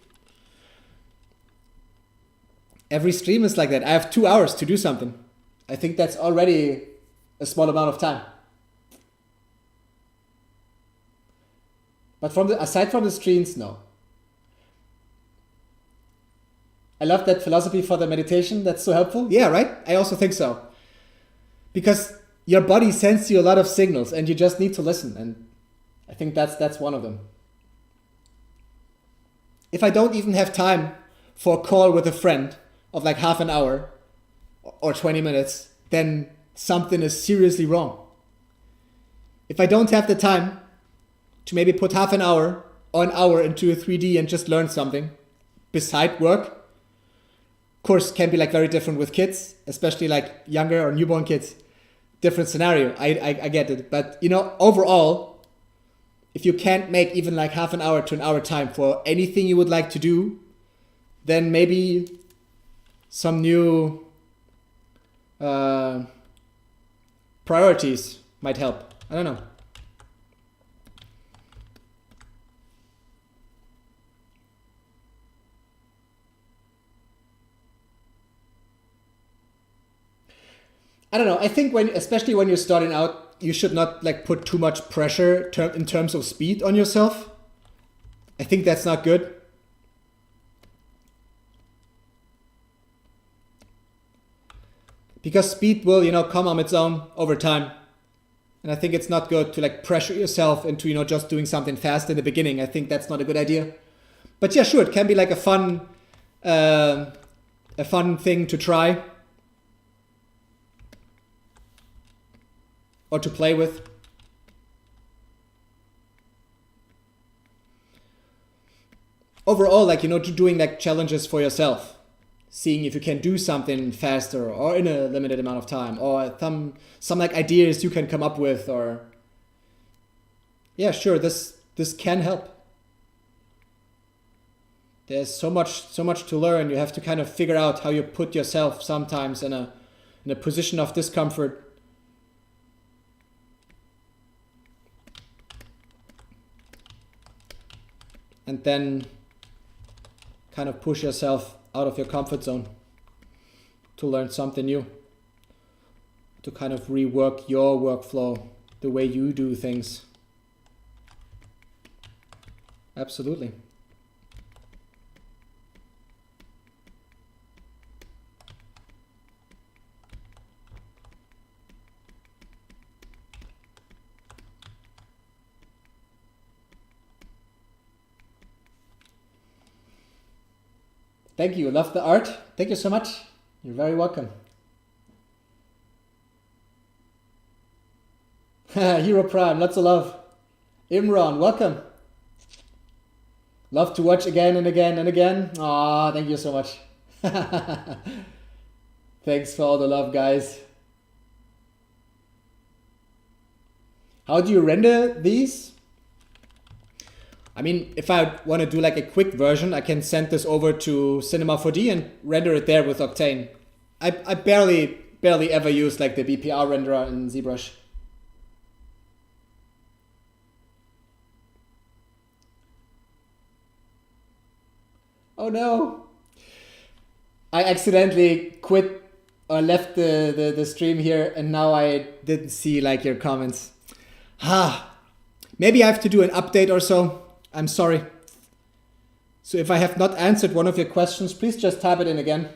Every stream is like that. I have 2 hours to do something. I think that's already a small amount of time. But aside from the streams, no. I love that philosophy for the meditation. That's so helpful. Yeah, right? I also think so. Because your body sends you a lot of signals and you just need to listen. And I think that's one of them. If I don't even have time for a call with a friend of like half an hour or 20 minutes, then something is seriously wrong. If I don't have the time to maybe put half an hour or an hour into a 3D and just learn something beside work. Of course, can be like very different with kids, especially like younger or newborn kids. Different scenario. I get it. But overall, if you can't make even like half an hour to an hour time for anything you would like to do, then maybe some new priorities might help. I don't know. I don't know. I think especially when you're starting out, you should not like put too much pressure in terms of speed on yourself. I think that's not good. Because speed will, come on its own over time. And I think it's not good to like pressure yourself into, just doing something fast in the beginning. I think that's not a good idea. But yeah, sure, it can be like a fun thing to try. Or to play with. Overall, like, doing like challenges for yourself. Seeing if you can do something faster or in a limited amount of time. Or some like ideas you can come up with, or yeah, sure, this can help. There's so much to learn. You have to kind of figure out how you put yourself sometimes in a position of discomfort. And then kind of push yourself out of your comfort zone to learn something new. to kind of rework your workflow, the way you do things. Absolutely. Thank you. Love the art. Thank you so much. You're very welcome. Hero Prime, lots of love. Imran, welcome. Love to watch again and again and again. Aw, thank you so much. Thanks for all the love, guys. How do you render these? I mean, if I want to do like a quick version, I can send this over to Cinema 4D and render it there with Octane. I barely ever use like the BPR renderer in ZBrush. Oh no! I accidentally quit or left the stream here, and now I didn't see like your comments. Maybe I have to do an update or so. I'm sorry. So if I have not answered one of your questions, please just type it in again.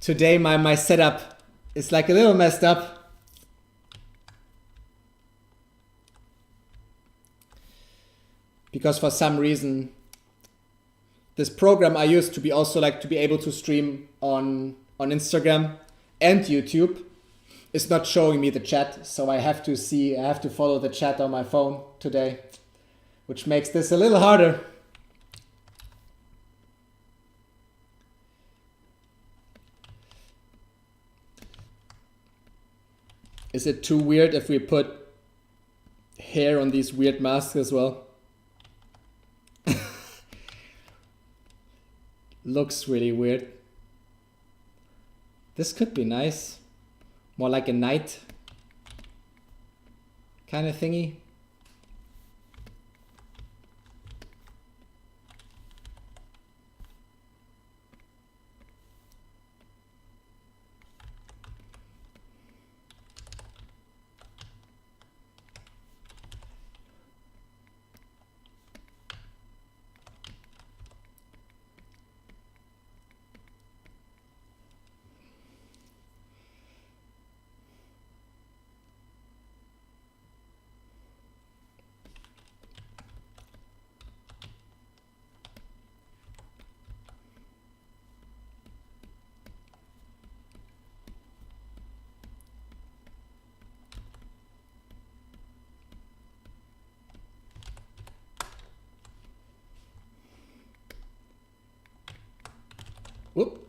Today my setup is like a little messed up. Because for some reason, this program I used to be also like to be able to stream on Instagram and YouTube is not showing me the chat, so I have to follow the chat on my phone today, which makes this a little harder. Is it too weird if we put hair on these weird masks as well? Looks really weird. This could be nice. More like a night kind of thingy. Whoop.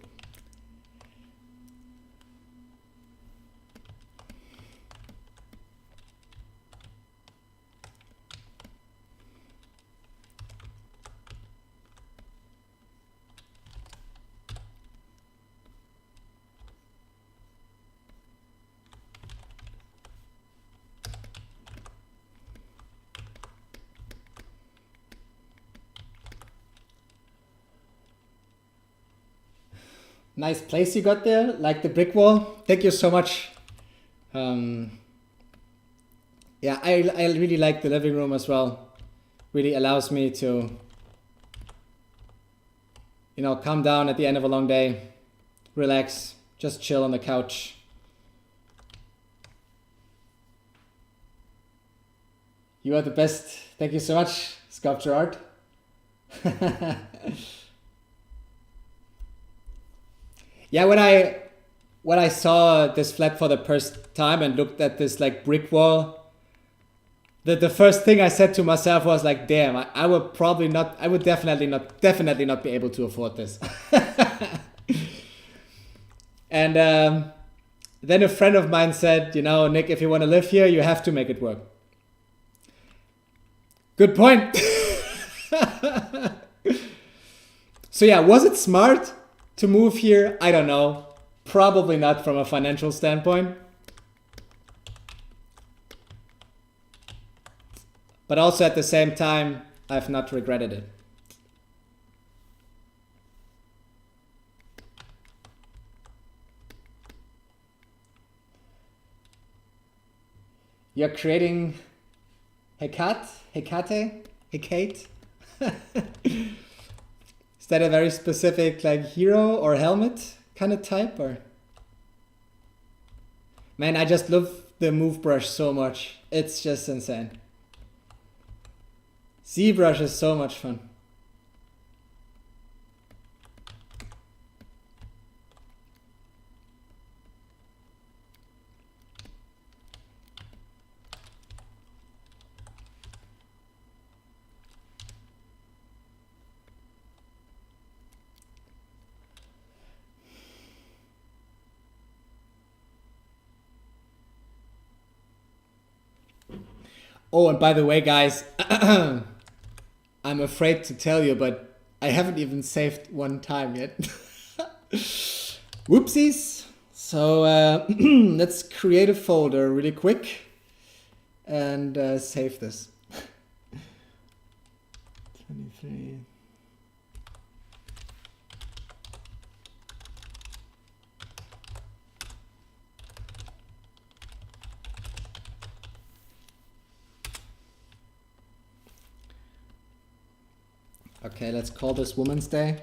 Nice place you got there, like the brick wall. Thank you so much. Yeah, I really like the living room as well. Really allows me to, you know, calm down at the end of a long day, relax, just chill on the couch. You are the best. Thank you so much, Sculpture Art. Yeah, when I saw this flat for the first time and looked at this like brick wall, the first thing I said to myself was like, damn, I would definitely not be able to afford this. And then a friend of mine said, you know, Nick, if you want to live here, you have to make it work. Good point. So yeah, was it smart to move here? I don't know. Probably not from a financial standpoint. But also at the same time, I've not regretted it. You're creating Hecate? Is that a very specific like hero or helmet kind of type, or? Man, I just love the move brush so much. It's just insane. ZBrush is so much fun. Oh, and by the way, guys, I'm afraid to tell you, but I haven't even saved one time yet. Whoopsies. So let's create a folder really quick and save this. 23. Okay, let's call this Women's Day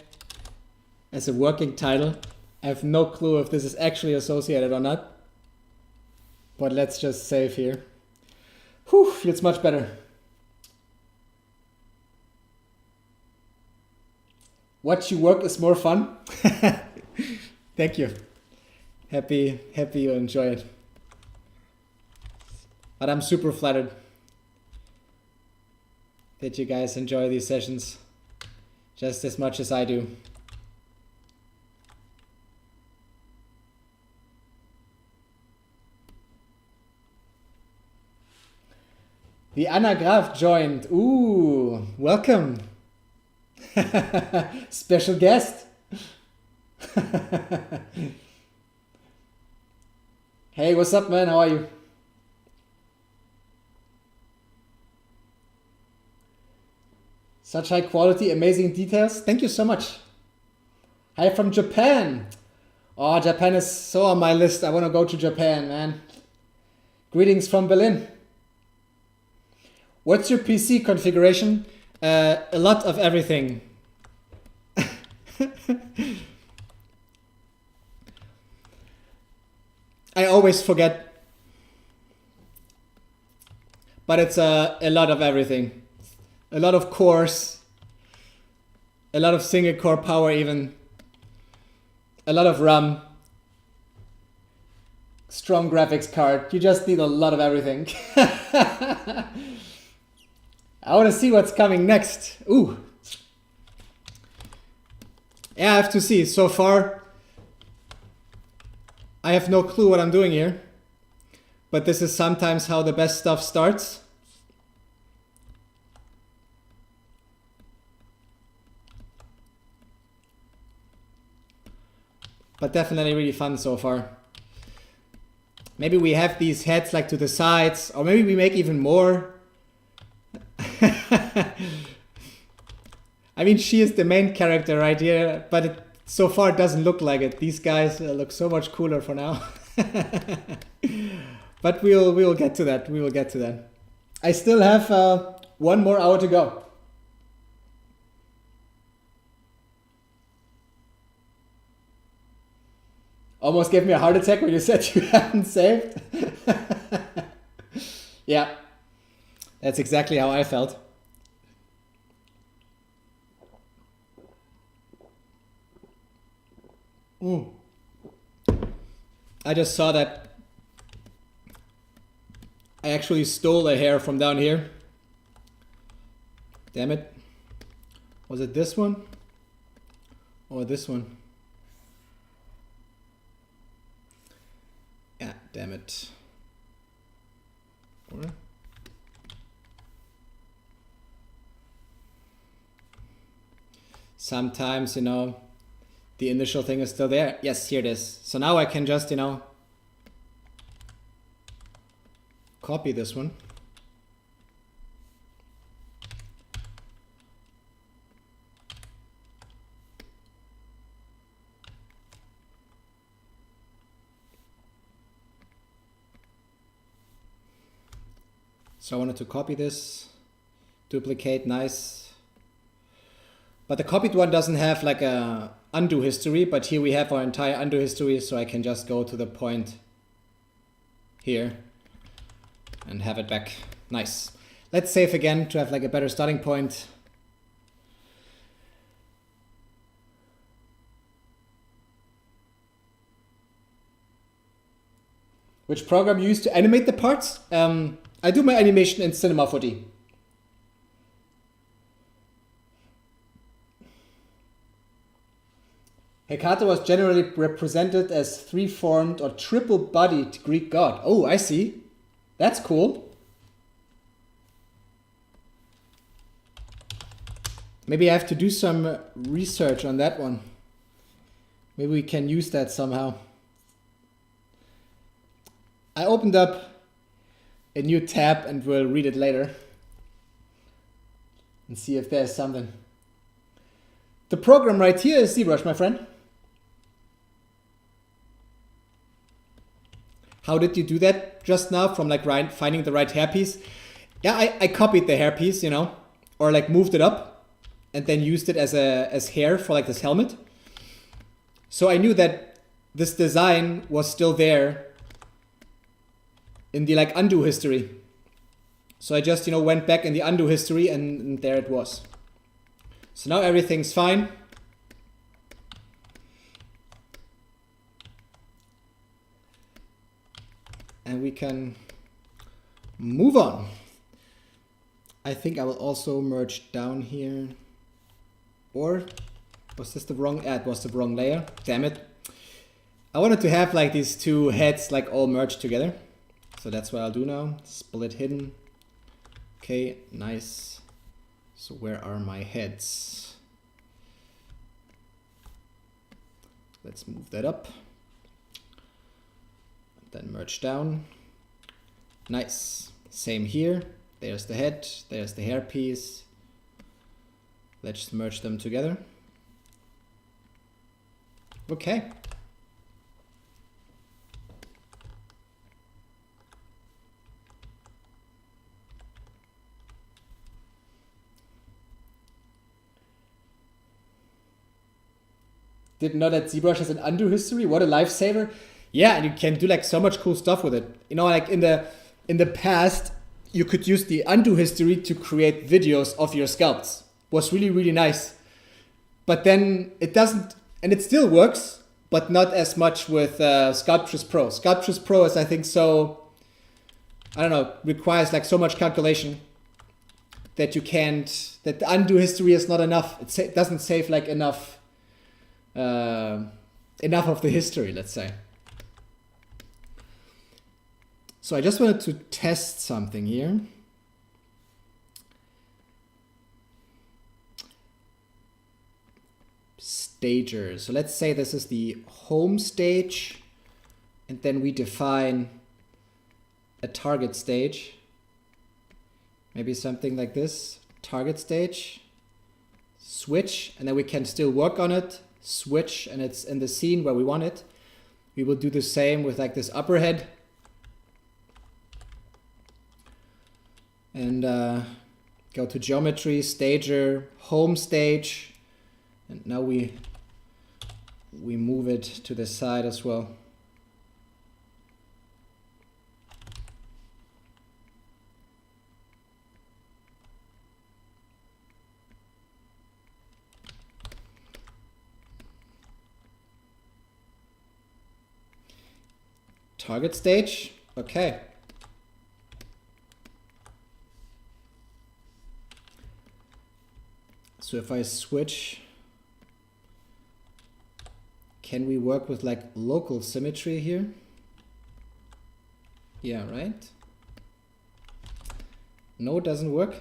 as a working title. I have no clue if this is actually associated or not, but let's just save here. Whew, feels much better. Watch you work is more fun. Thank you. Happy you enjoy it. But I'm super flattered that you guys enjoy these sessions just as much as I do. The Anna Graf joined. Ooh, welcome. Special guest. Hey, what's up, man? How are you? Such high quality, amazing details. Thank you so much. Hi from Japan. Oh, Japan is so on my list. I want to go to Japan, man. Greetings from Berlin. What's your PC configuration? A lot of everything. I always forget. But it's a lot of everything. A lot of cores, a lot of single core power even, a lot of RAM, strong graphics card. You just need a lot of everything. I want to see what's coming next. Ooh. Yeah, I have to see. So far, I have no clue what I'm doing here. But this is sometimes how the best stuff starts. But definitely really fun so far. Maybe we have these heads like to the sides, or maybe we make even more. I mean, she is the main character right here, but it so far doesn't look like it. These guys look so much cooler for now. But we'll get to that. We will get to that. I still have 1 more hour to go. Almost gave me a heart attack when you said you haven't saved. Yeah, that's exactly how I felt. I just saw that I actually stole a hair from down here. Damn it. Was it this one? Or this one? Yeah, damn it. Or sometimes, you know, the initial thing is still there. Yes, here it is. So now I can just, you know, copy this one. So I wanted to copy this, duplicate, nice. But the copied one doesn't have like a undo history, but here we have our entire undo history, so I can just go to the point here and have it back. Nice. Let's save again to have like a better starting point. Which program you use to animate the parts? I do my animation in Cinema 4D. Hecate was generally represented as three-formed or triple-bodied Greek god. Oh, I see. That's cool. Maybe I have to do some research on that one. Maybe we can use that somehow. I opened up a new tab and we'll read it later and see if there's something. The program right here is ZBrush, my friend. How did you do that just now from like finding the right hairpiece? Yeah, I copied the hairpiece, you know, or like moved it up and then used it as hair for like this helmet. So I knew that this design was still there in the like undo history. So I just, you know, went back in the undo history and there it was. So now everything's fine. And we can move on. I think I will also merge down here. Or was this the wrong ad? Was the wrong layer? Damn it. I wanted to have like these two heads like all merged together. So that's what I'll do now. Split hidden. Okay, nice. So where are my heads? Let's move that up. Then merge down. Nice. Same here. There's the head. There's the hairpiece. Let's just merge them together. Okay. Didn't know that ZBrush has an undo history. What a lifesaver. Yeah, and you can do like so much cool stuff with it. You know, like in the past, you could use the undo history to create videos of your sculpts. Was really, really nice. But then it doesn't, and it still works, but not as much with Sculptris Pro. Sculptris Pro is, I think, so, I don't know, requires like so much calculation that you can't, that the undo history is not enough. It doesn't save like enough of the history, let's say. So I just wanted to test something here. Stager. So let's say this is the home stage, and then we define a target stage. Maybe something like this. Target stage. Switch, and then we can still work on it. Switch, and it's in the scene where we want it. We will do the same with like this upper head. And go to geometry, stager, home stage. And now we move it to the side as well. Target stage, okay. So if I switch, can we work with like local symmetry here? Yeah, right? No, it doesn't work.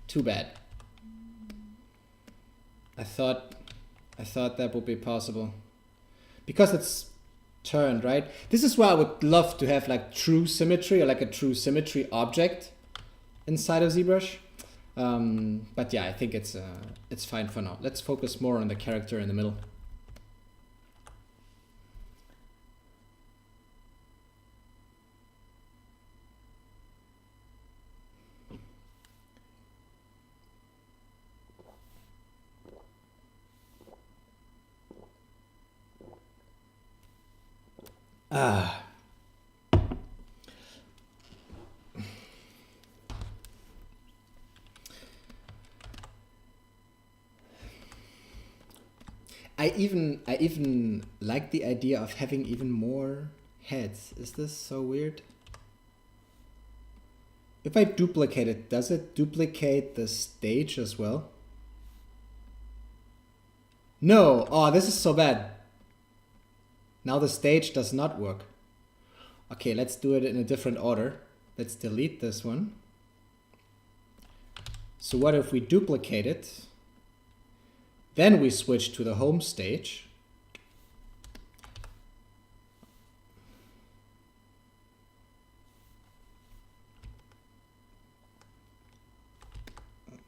Too bad. I thought that would be possible. Because it's turned, right? This is why I would love to have like true symmetry or like a true symmetry object inside of ZBrush. But yeah, I think it's fine for now. Let's focus more on the character in the middle. Ah. I even like the idea of having even more heads. Is this so weird? If I duplicate it, does it duplicate the stage as well? No. Oh, this is so bad. Now the stage does not work. Okay, let's do it in a different order. Let's delete this one. So what if we duplicate it? Then we switch to the home stage.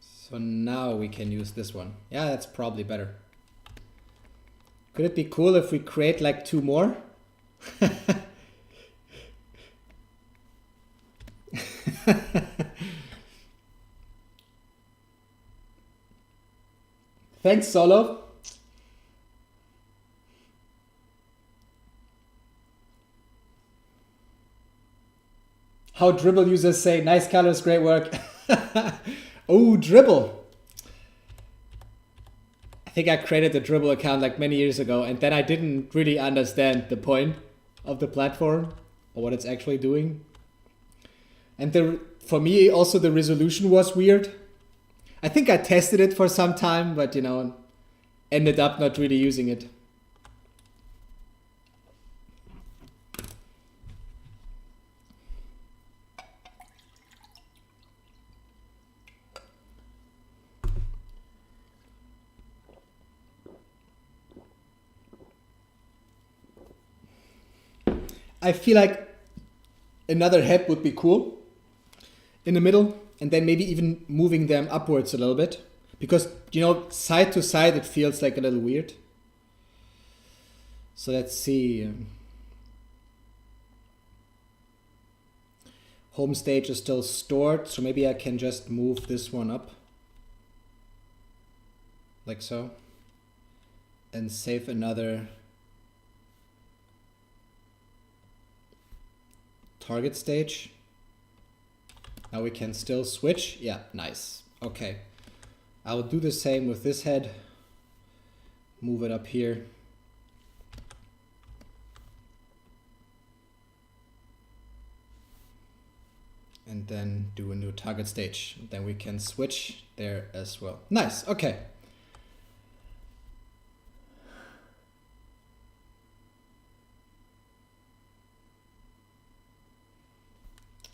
So now we can use this one. Yeah, that's probably better. Could it be cool if we create like 2 more? Thanks, Solo. How Dribble users say, nice colors, great work. Oh, Dribble. I think I created the Dribble account like many years ago, and then I didn't really understand the point of the platform or what it's actually doing. And for me, also the resolution was weird. I think I tested it for some time, but you know, ended up not really using it. I feel like another head would be cool in the middle, and then maybe even moving them upwards a little bit. Because, you know, side to side, it feels like a little weird. So let's see. Home stage is still stored, so maybe I can just move this one up. Like so. And save another target stage. Now we can still switch. Yeah, nice. Okay. I will do the same with this head. Move it up here. And then do a new target stage. Then we can switch there as well. Nice. Okay.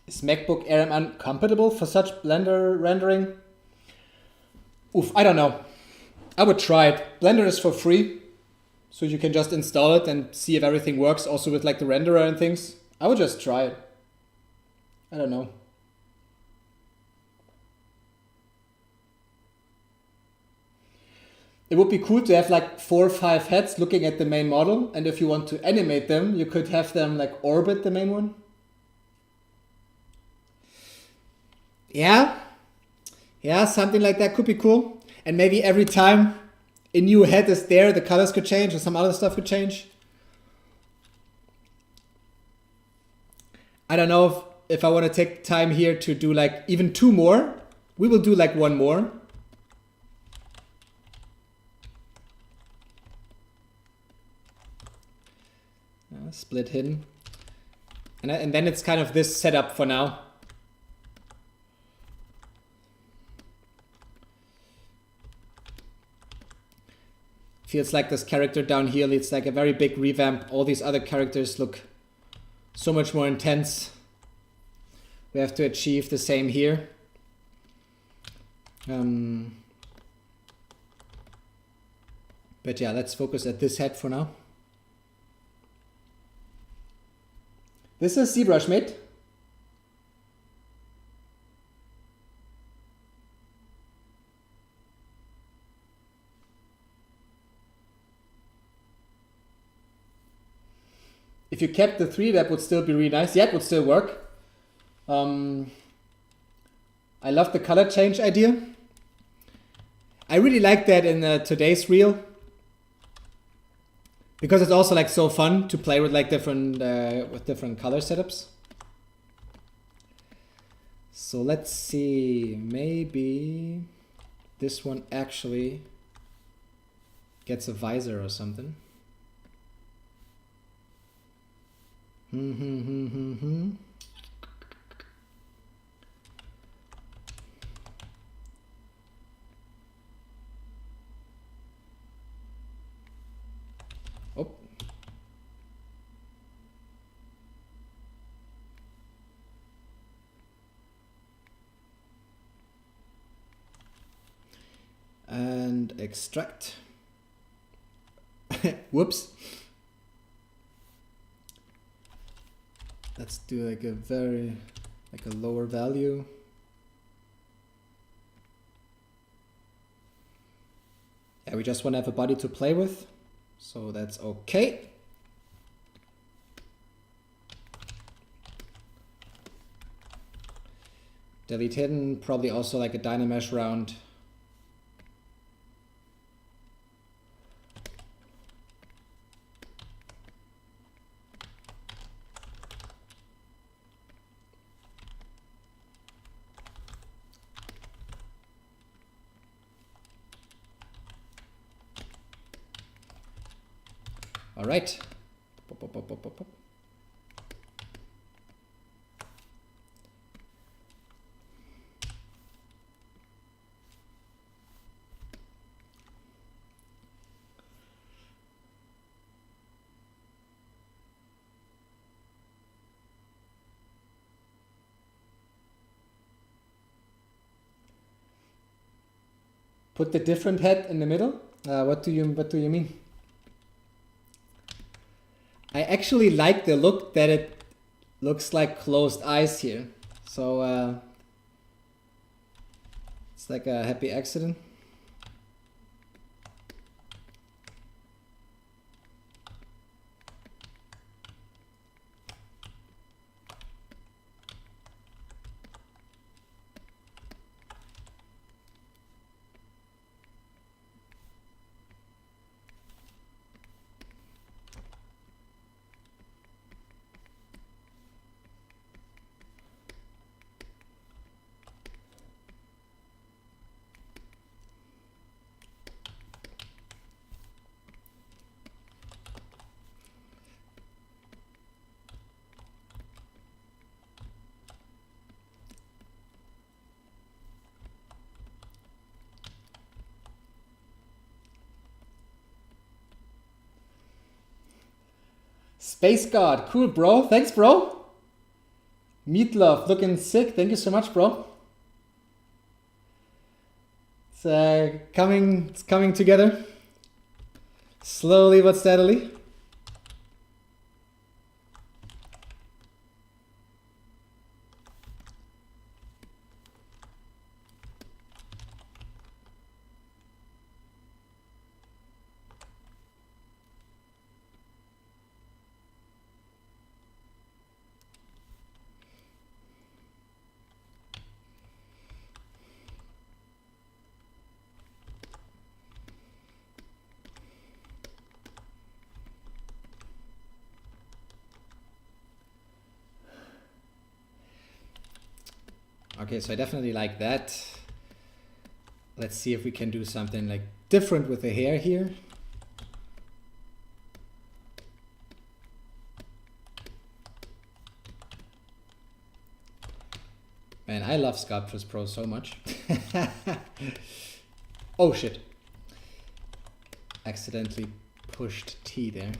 Is MacBook Air M1 compatible for such Blender rendering? Oof, I don't know. I would try it. Blender is for free, so you can just install it and see if everything works, also with like the renderer and things. I would just try it. I don't know. It would be cool to have like 4 or 5 heads looking at the main model, and if you want to animate them, you could have them like orbit the main one. Yeah, something like that could be cool. And maybe every time a new head is there, the colors could change or some other stuff could change. I don't know if I want to take time here to do like even 2 more. We will do like 1 more. Split hidden. And then it's kind of this setup for now. Feels like this character down here, it's like a very big revamp. All these other characters look so much more intense. We have to achieve the same here. But yeah, let's focus at this head for now. This is ZBrush, mate. If you kept the 3, that would still be really nice. Yeah, it would still work. I love the color change idea. I really like that in today's reel. because it's also like so fun to play with like different color setups. So let's see, maybe this one actually gets a visor or something. Oh. And extract. Whoops. Let's do like a lower value. Yeah, we just want to have a body to play with, so that's okay. Delete hidden, probably also like a Dynamesh round. All right. Pop, pop, pop, pop, pop, pop. Put the different head in the middle. What do you mean? I actually like the look that it looks like closed eyes here. So it's like a happy accident. Space God, cool, bro. Thanks, bro. Meatloaf, looking sick. Thank you so much, bro. It's coming together, slowly but steadily. Okay, so I definitely like that. Let's see if we can do something like different with the hair here. Man, I love Sculptris Pro so much. Oh shit. Accidentally pushed T there.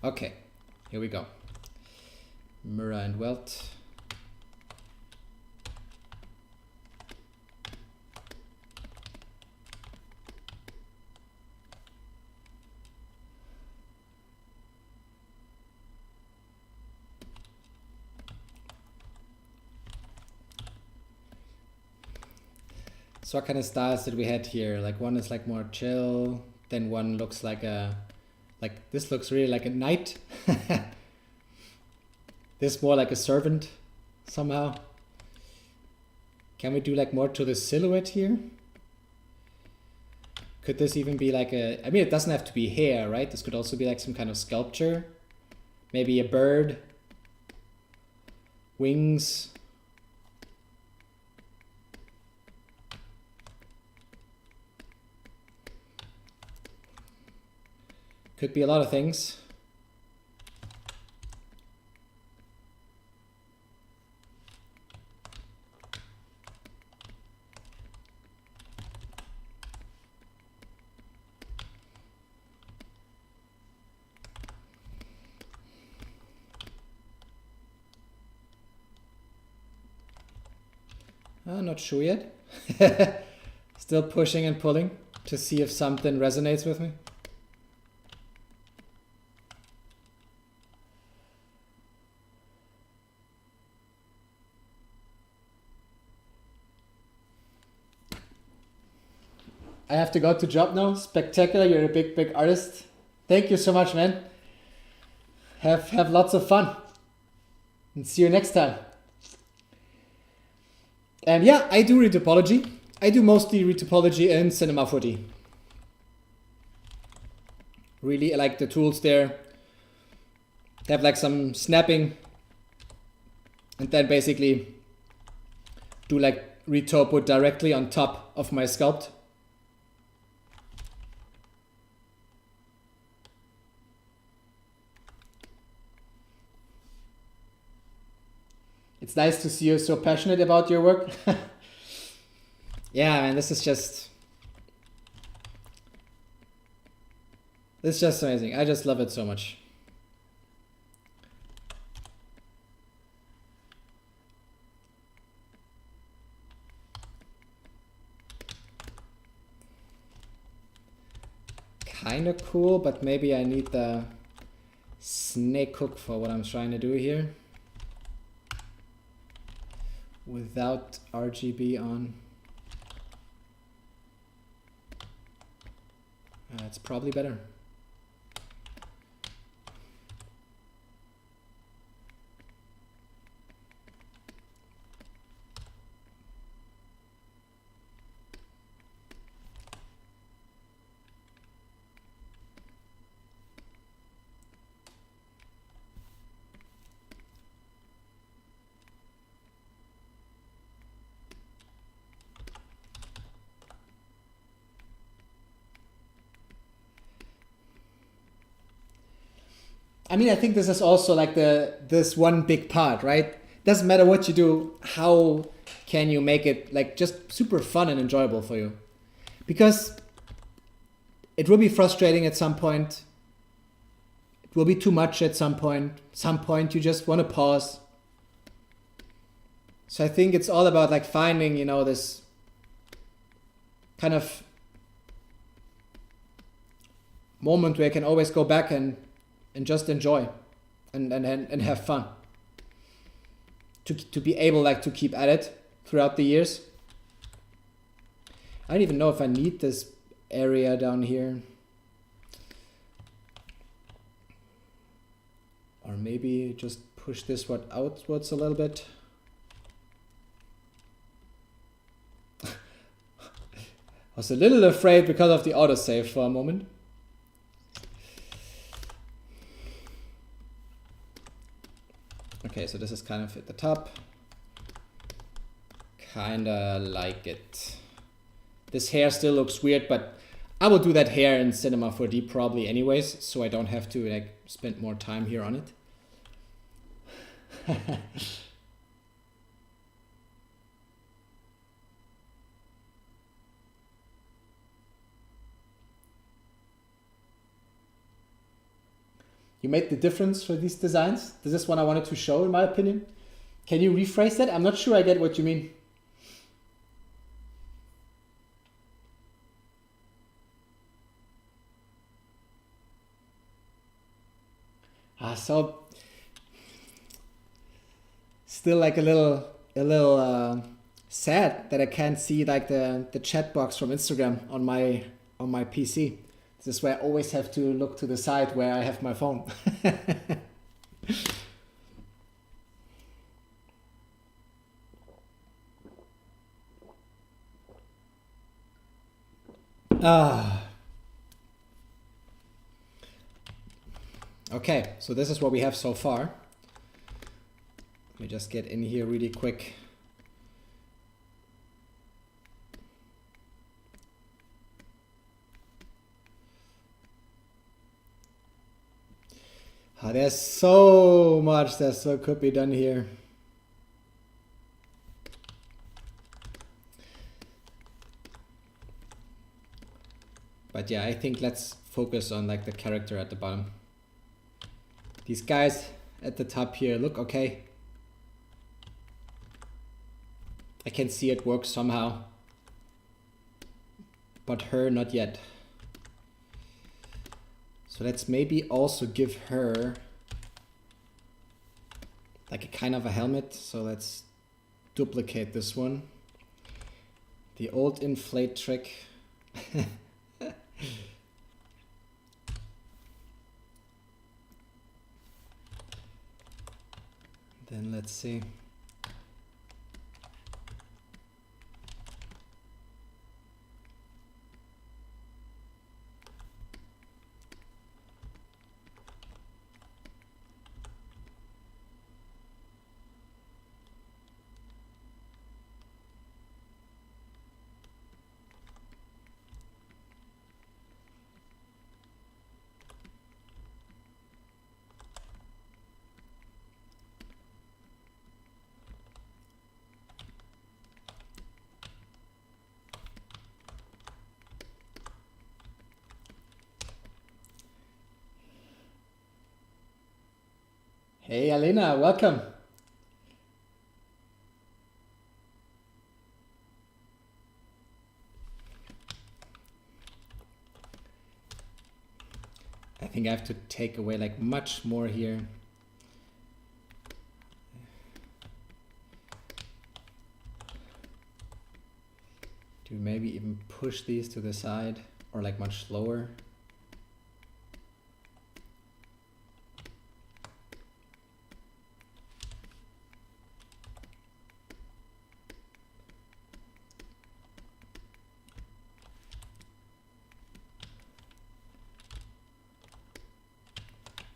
Okay, here we go. Mirror and welt. So what kind of styles did we had here? Like one is like more chill, then one looks like this looks really like a knight. This more like a servant somehow. Can we do like more to the silhouette here? Could this even be like a, I mean, it doesn't have to be hair, right? This could also be like some kind of sculpture. Maybe a bird. Wings. Could be a lot of things. I'm not sure yet. Still pushing and pulling to see if something resonates with me. I have to go to job now. Spectacular, you're a big, big artist. Thank you so much, man. Have lots of fun. And see you next time. And yeah, I do retopology. I do mostly retopology in Cinema 4D. Really, I like the tools there. They have like some snapping. And then basically do like retopo directly on top of my sculpt. It's nice to see you so passionate about your work. Yeah, man, this is just amazing. I just love it so much. Kind of cool, but maybe I need the snake hook for what I'm trying to do here. Without RGB on. It's probably better. I mean, I think this is also like this one big part, right? Doesn't matter what you do, how can you make it like just super fun and enjoyable for you? Because it will be frustrating at some point. It will be too much at some point. Some point you just want to pause. So I think it's all about like finding, you know, this kind of moment where you can always go back and just enjoy and have fun. To be able like to keep at it throughout the years. I don't even know if I need this area down here. Or maybe just push this one outwards a little bit. I was a little afraid because of the autosave for a moment. Okay, so this is kind of at the top. Kinda like it. This hair still looks weird, but I will do that hair in Cinema 4D probably anyways, so I don't have to like spend more time here on it. You made the difference for these designs. This is what I wanted to show in my opinion. Can you rephrase that? I'm not sure I get what you mean. So still like a little sad that I can't see like the chat box from Instagram on my PC. This is where I always have to look to the side where I have my phone. Okay, so this is what we have so far. Let me just get in here really quick. There's so much that could be done here. But yeah, I think let's focus on like the character at the bottom. These guys at the top here look okay. I can see it works somehow. But her, not yet. So let's maybe also give her like a kind of a helmet. So let's duplicate this one. The old inflate trick. Then let's see. Hey Alina, welcome. I think I have to take away like much more here. Do maybe even push these to the side or like much slower.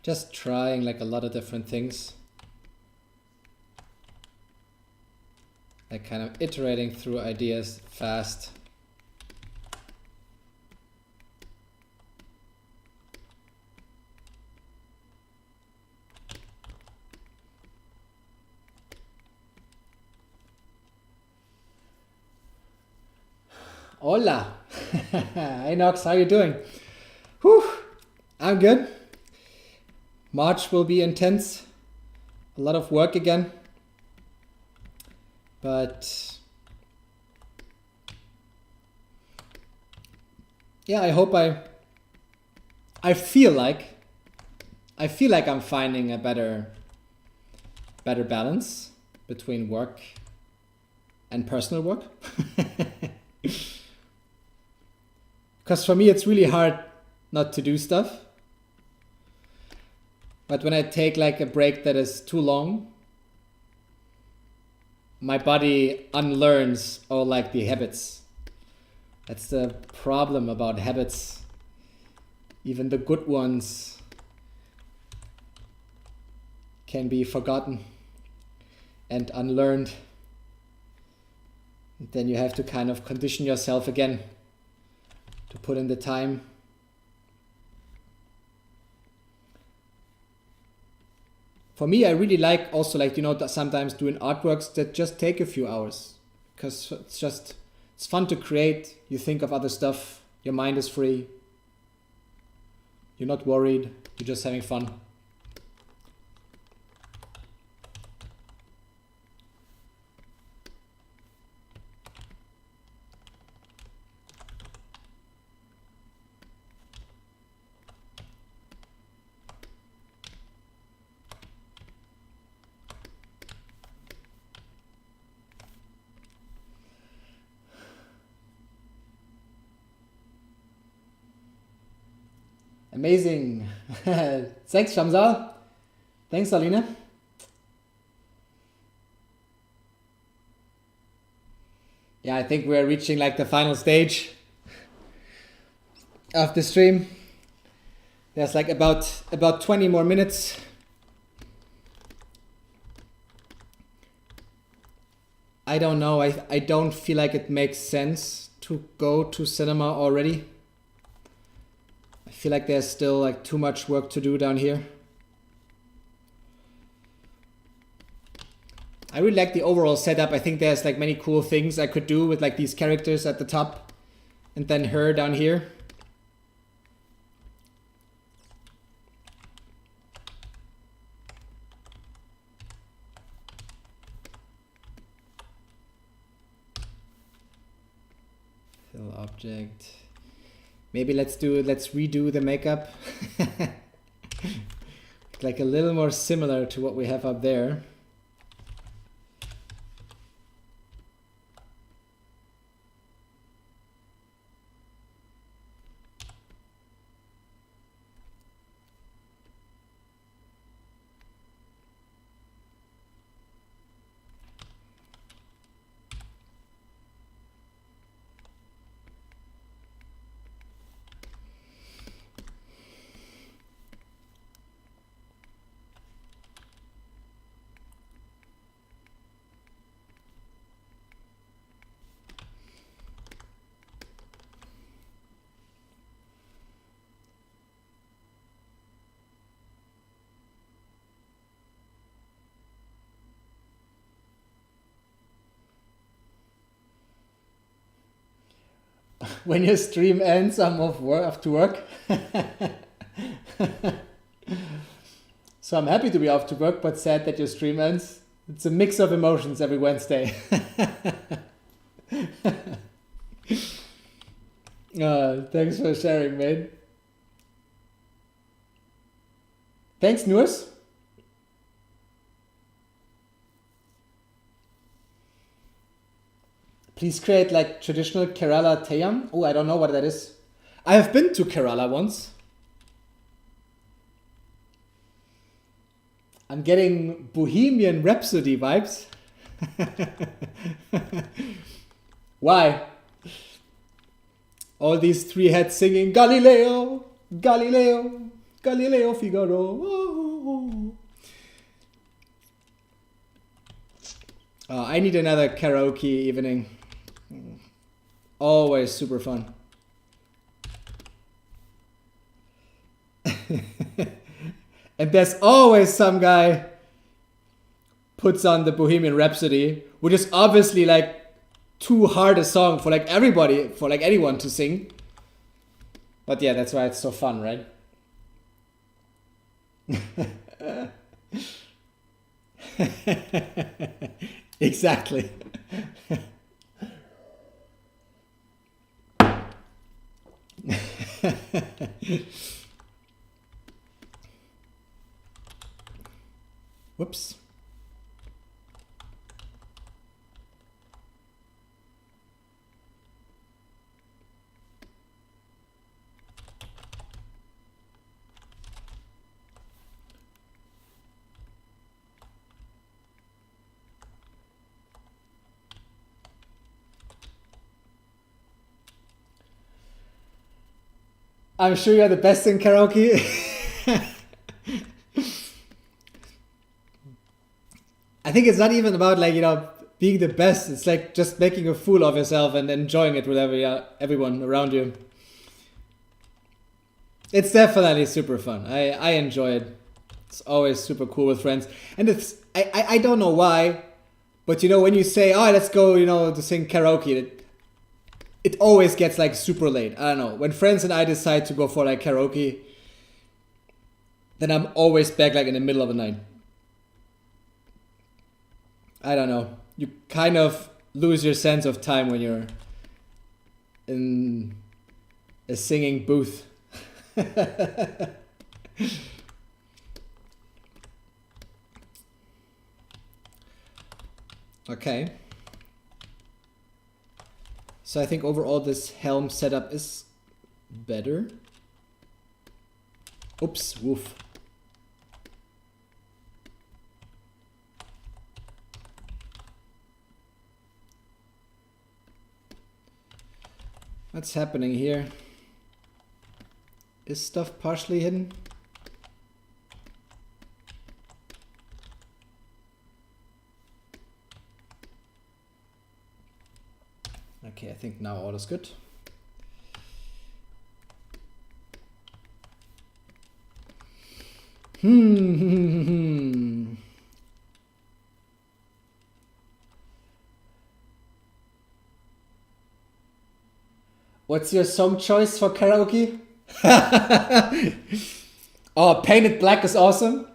Just trying like a lot of different things. Like kind of iterating through ideas fast. Hola. Hey Noxx, how you doing? Whew, I'm good. March will be intense, a lot of work again, but yeah, I hope I feel like I'm finding a better balance between work and personal work. Because for me it's really hard not to do stuff. But when I take like a break that is too long, my body unlearns all like the habits. That's the problem about habits. Even the good ones can be forgotten and unlearned. And then you have to kind of condition yourself again to put in the time. For me, I really like also like, you know, sometimes doing artworks that just take a few hours because it's fun to create. You think of other stuff. Your mind is free. You're not worried. You're just having fun. Amazing. Thanks, Shamsal. Thanks, Alina. Yeah, I think we're reaching like the final stage. of the stream. There's like about 20 more minutes. I don't know. I don't feel like it makes sense to go to cinema already. I feel like there's still like too much work to do down here. I really like the overall setup. I think there's like many cool things I could do with like these characters at the top and then her down here. Fill object. Maybe let's redo the makeup. Like a little more similar to what we have up there. When your stream ends, I'm off to work. So I'm happy to be off to work, but sad that your stream ends. It's a mix of emotions every Wednesday. Thanks for sharing, mate. Thanks, Nurs. Please create like traditional Kerala Teyam. Oh, I don't know what that is. I have been to Kerala once. I'm getting Bohemian Rhapsody vibes. Why? All these three heads singing Galileo, Galileo, Galileo Figaro. Oh, I need another karaoke evening. Always super fun. And there's always some guy puts on the Bohemian Rhapsody, which is obviously like too hard a song for like everybody, for like anyone to sing. But yeah, that's why it's so fun, right? Exactly. Whoops. I'm sure you're the best in karaoke. I think it's not even about like, you know, being the best. It's like just making a fool of yourself and enjoying it with everyone around you. It's definitely super fun. I enjoy it. It's always super cool with friends. And it's I don't know why, but you know, when you say, oh, let's go, you know, to sing karaoke, it always gets like super late. I don't know. When friends and I decide to go for like karaoke, then I'm always back like in the middle of the night. I don't know. You kind of lose your sense of time when you're in a singing booth. Okay. So I think overall this helm setup is better. Oops, woof. What's happening here? Is stuff partially hidden? Okay, I think now all is good. What's your song choice for karaoke? Oh, Painted Black is awesome.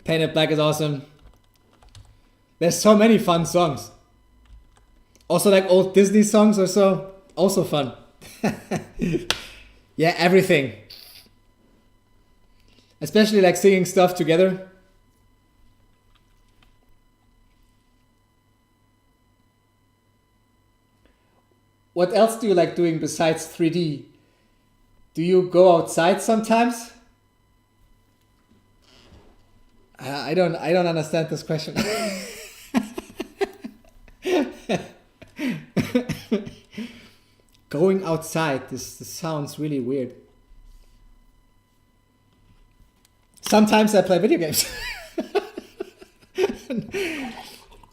Painted Black is awesome. There's so many fun songs. Also like old Disney songs or so. Also fun. Yeah, everything. Especially like singing stuff together. What else do you like doing besides 3D? Do you go outside sometimes? I don't understand this question. Going outside, this sounds really weird. Sometimes I play video games.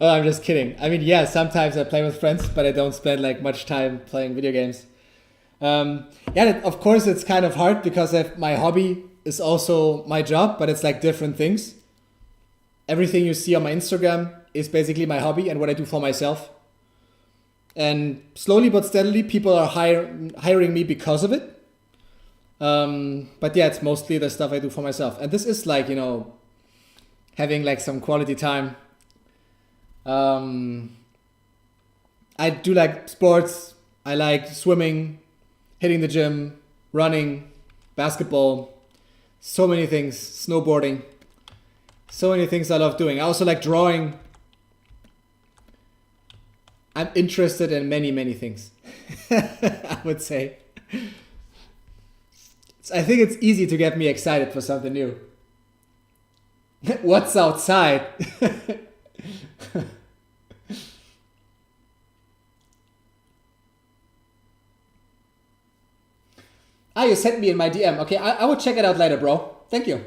Oh, I'm just kidding. I mean, yeah, sometimes I play with friends, but I don't spend like much time playing video games. Yeah, of course it's kind of hard because my hobby is also my job, but it's like different things. Everything you see on my Instagram is basically my hobby and what I do for myself. And slowly but steadily, people are hiring me because of it. But yeah, it's mostly the stuff I do for myself. And this is like, you know, having like some quality time. I do like sports. I like swimming, hitting the gym, running, basketball, so many things, snowboarding, so many things I love doing. I also like drawing. I'm interested in many, many things, I would say. I think it's easy to get me excited for something new. What's outside? Ah, you sent me in my DM. Okay, I will check it out later, bro. Thank you.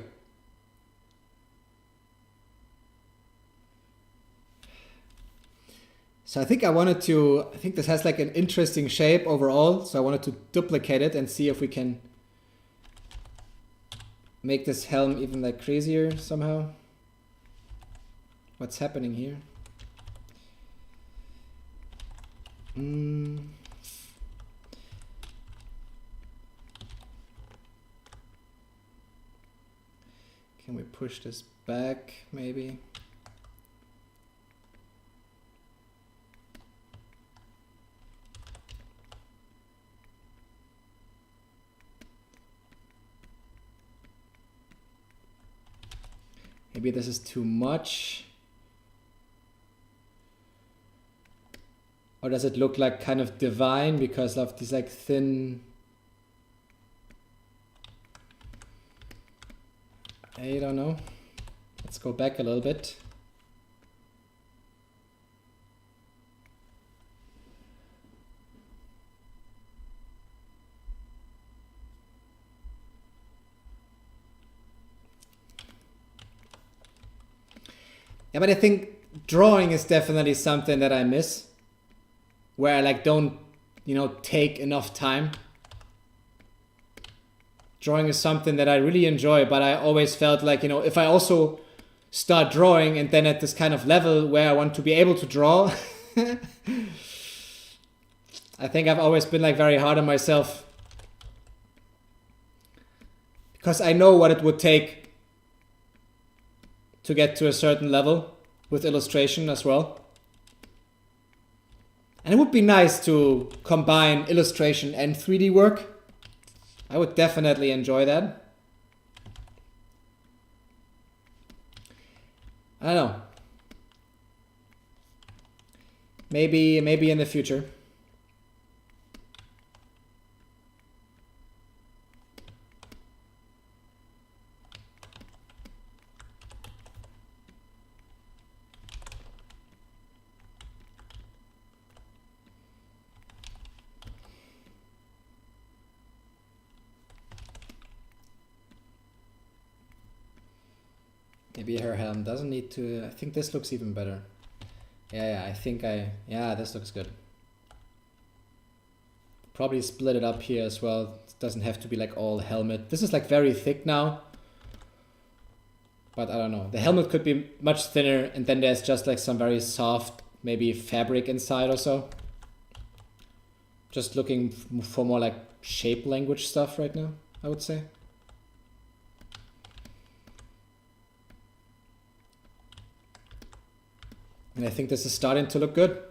So I think this has like an interesting shape overall. So I wanted to duplicate it and see if we can make this helm even like crazier somehow. What's happening here? Can we push this back maybe? Maybe this is too much. Or does it look like kind of divine because of these like thin... I don't know. Let's go back a little bit. Yeah, but I think drawing is definitely something that I miss. Where I like don't, you know, take enough time. Drawing is something that I really enjoy, but I always felt like, you know, if I also start drawing and then at this kind of level where I want to be able to draw, I think I've always been like very hard on myself. Because I know what it would take to get to a certain level with illustration as well. And it would be nice to combine illustration and 3D work. I would definitely enjoy that. I don't know. Maybe in the future. Maybe her helm doesn't need to... I think this looks even better. Yeah, yeah, this looks good. Probably split it up here as well. It doesn't have to be like all helmet. This is like very thick now. But I don't know. The helmet could be much thinner, and then there's just like some very soft, maybe fabric inside or so. Just looking for more like shape language stuff right now, I would say. And I think this is starting to look good.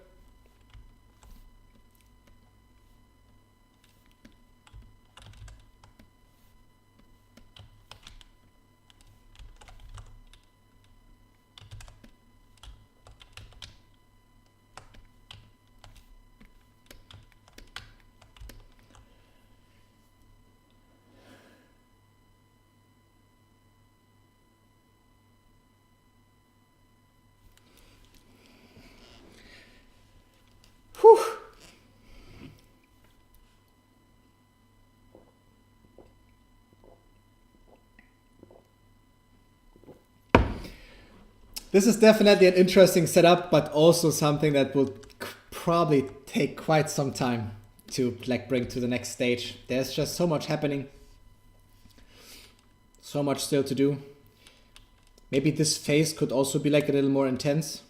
Whew. This is definitely an interesting setup, but also something that will probably take quite some time to like bring to the next stage. There's just so much happening. So much still to do. Maybe this face could also be like a little more intense.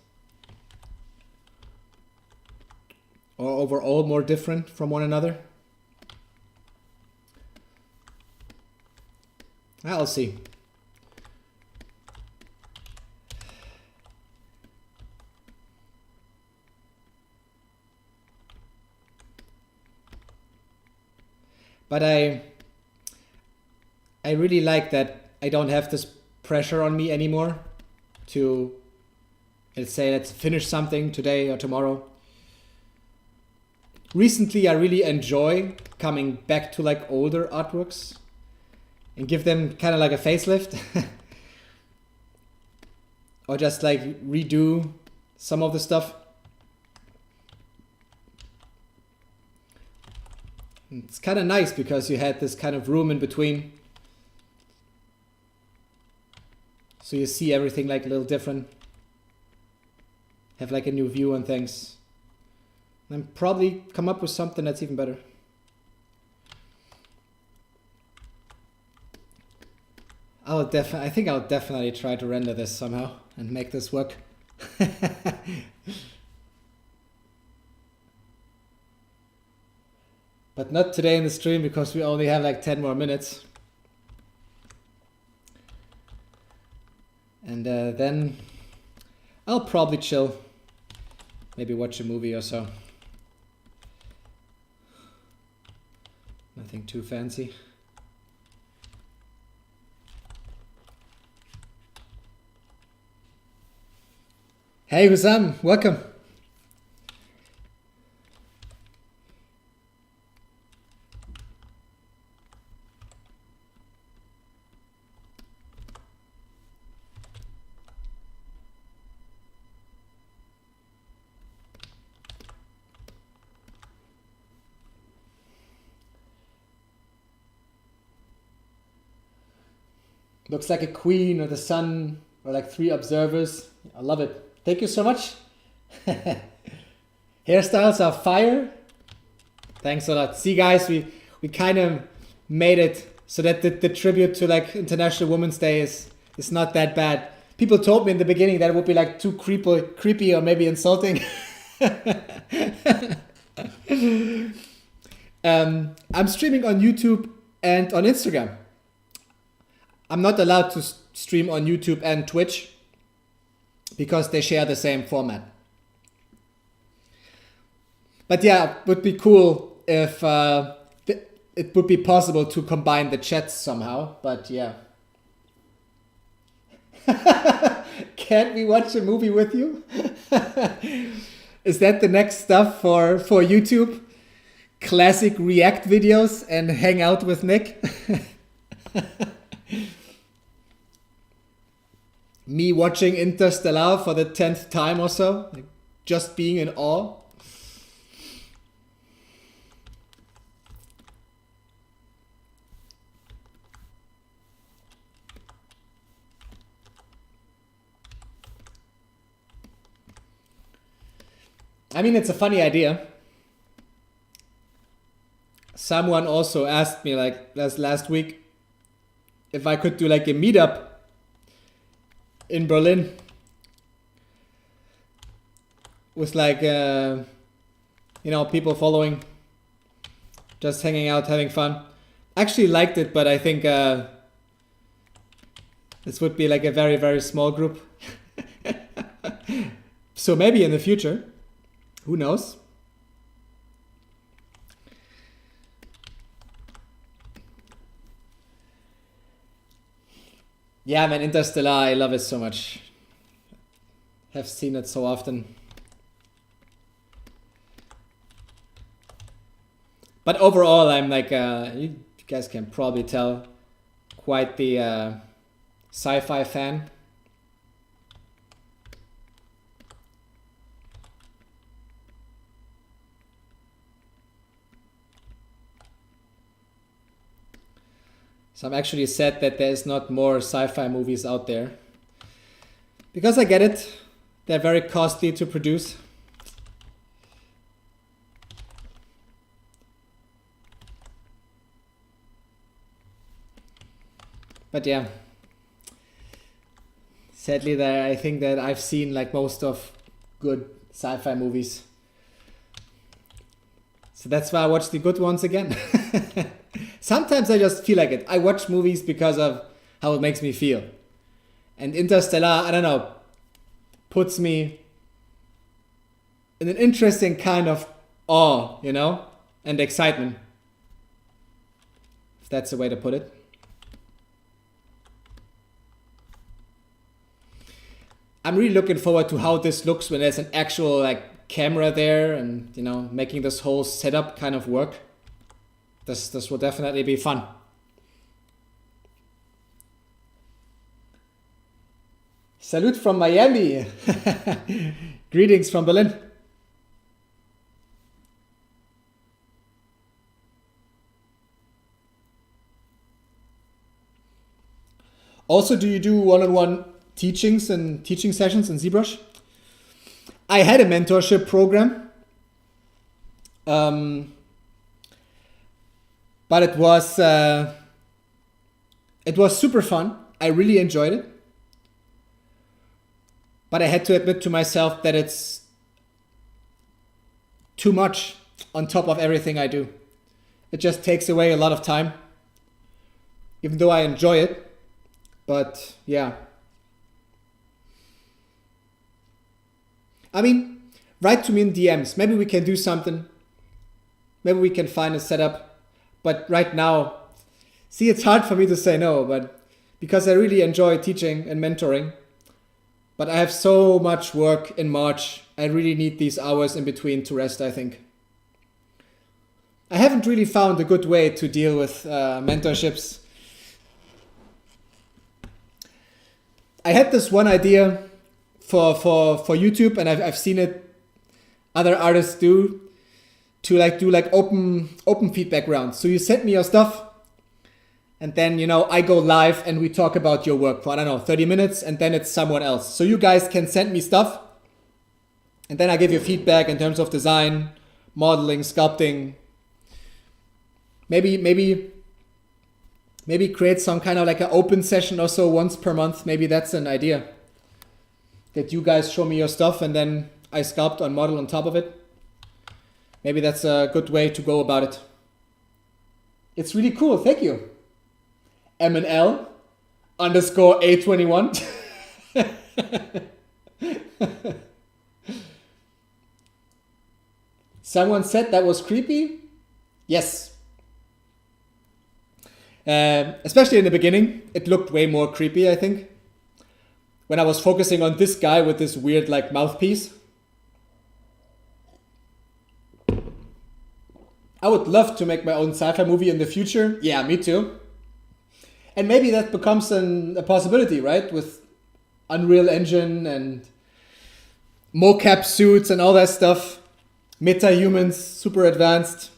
Or overall more different from one another. I'll see. But I really like that I don't have this pressure on me anymore to, let's say, let's finish something today or tomorrow. Recently, I really enjoy coming back to like older artworks and give them kind of like a facelift. Or just like redo some of the stuff. It's kind of nice because you had this kind of room in between. So you see everything like a little different. Have like a new view on things. And probably come up with something that's even better. I think I'll definitely try to render this somehow and make this work. But not today in the stream because we only have like 10 more minutes. And then I'll probably chill. Maybe watch a movie or so. Nothing too fancy. Hey Hussam, welcome. Looks like a queen or the sun or like 3 observers. I love it. Thank you so much. Hairstyles are fire. Thanks a lot. See guys, we kind of made it so that the tribute to like International Women's Day is not that bad. People told me in the beginning that it would be like too creepy or maybe insulting. I'm streaming on YouTube and on Instagram. I'm not allowed to stream on YouTube and Twitch because they share the same format. But yeah, it would be cool if it would be possible to combine the chats somehow, but yeah. Can't we watch a movie with you? Is that the next stuff for YouTube? Classic React videos and hang out with Nick? Me watching Interstellar for the 10th time or so, like just being in awe. I mean, it's a funny idea. Someone also asked me like last week if I could do like a meetup in Berlin with like, people following, just hanging out, having fun. Actually liked it, but I think this would be like a very, very small group. So maybe in the future, who knows? Yeah, man, Interstellar, I love it so much. Have seen it so often. But overall, I'm like, you guys can probably tell, quite the sci-fi fan. So I'm actually sad that there's not more sci-fi movies out there. Because I get it, they're very costly to produce. But yeah, sadly I think that I've seen like most of good sci-fi movies. So that's why I watch the good ones again. Sometimes I just feel like it. I watch movies because of how it makes me feel. And Interstellar, I don't know, puts me in an interesting kind of awe, and excitement. If that's the way to put it. I'm really looking forward to how this looks when there's an actual like camera there and, making this whole setup kind of work. This will definitely be fun. Salute from Miami. Greetings from Berlin. Also, do you do one-on-one teachings and teaching sessions in ZBrush? I had a mentorship program. But it was super fun. I really enjoyed it. But I had to admit to myself that it's too much on top of everything I do. It just takes away a lot of time. Even though I enjoy it. But yeah. I mean, write to me in DMs. Maybe we can do something. Maybe we can find a setup. But right now, see, it's hard for me to say no, but because I really enjoy teaching and mentoring. But I have so much work in March. I really need these hours in between to rest, I think. I haven't really found a good way to deal with mentorships. I had this one idea for YouTube, and I've seen it other artists do, to do open feedback rounds. So you send me your stuff, and then I go live and we talk about your work for 30 minutes, and then it's someone else. So you guys can send me stuff, and then I give you feedback in terms of design, modeling, sculpting. Maybe create some kind of like an open session or so once per month. Maybe that's an idea. That you guys show me your stuff and then I sculpt or model on top of it. Maybe that's a good way to go about it. It's really cool. Thank you. MNL_A21. Someone said that was creepy. Yes. Especially in the beginning, it looked way more creepy, I think. When I was focusing on this guy with this weird mouthpiece. I would love to make my own sci-fi movie in the future. Yeah, me too. And maybe that becomes a possibility, right? With Unreal Engine and mocap suits and all that stuff. Meta-humans, super advanced.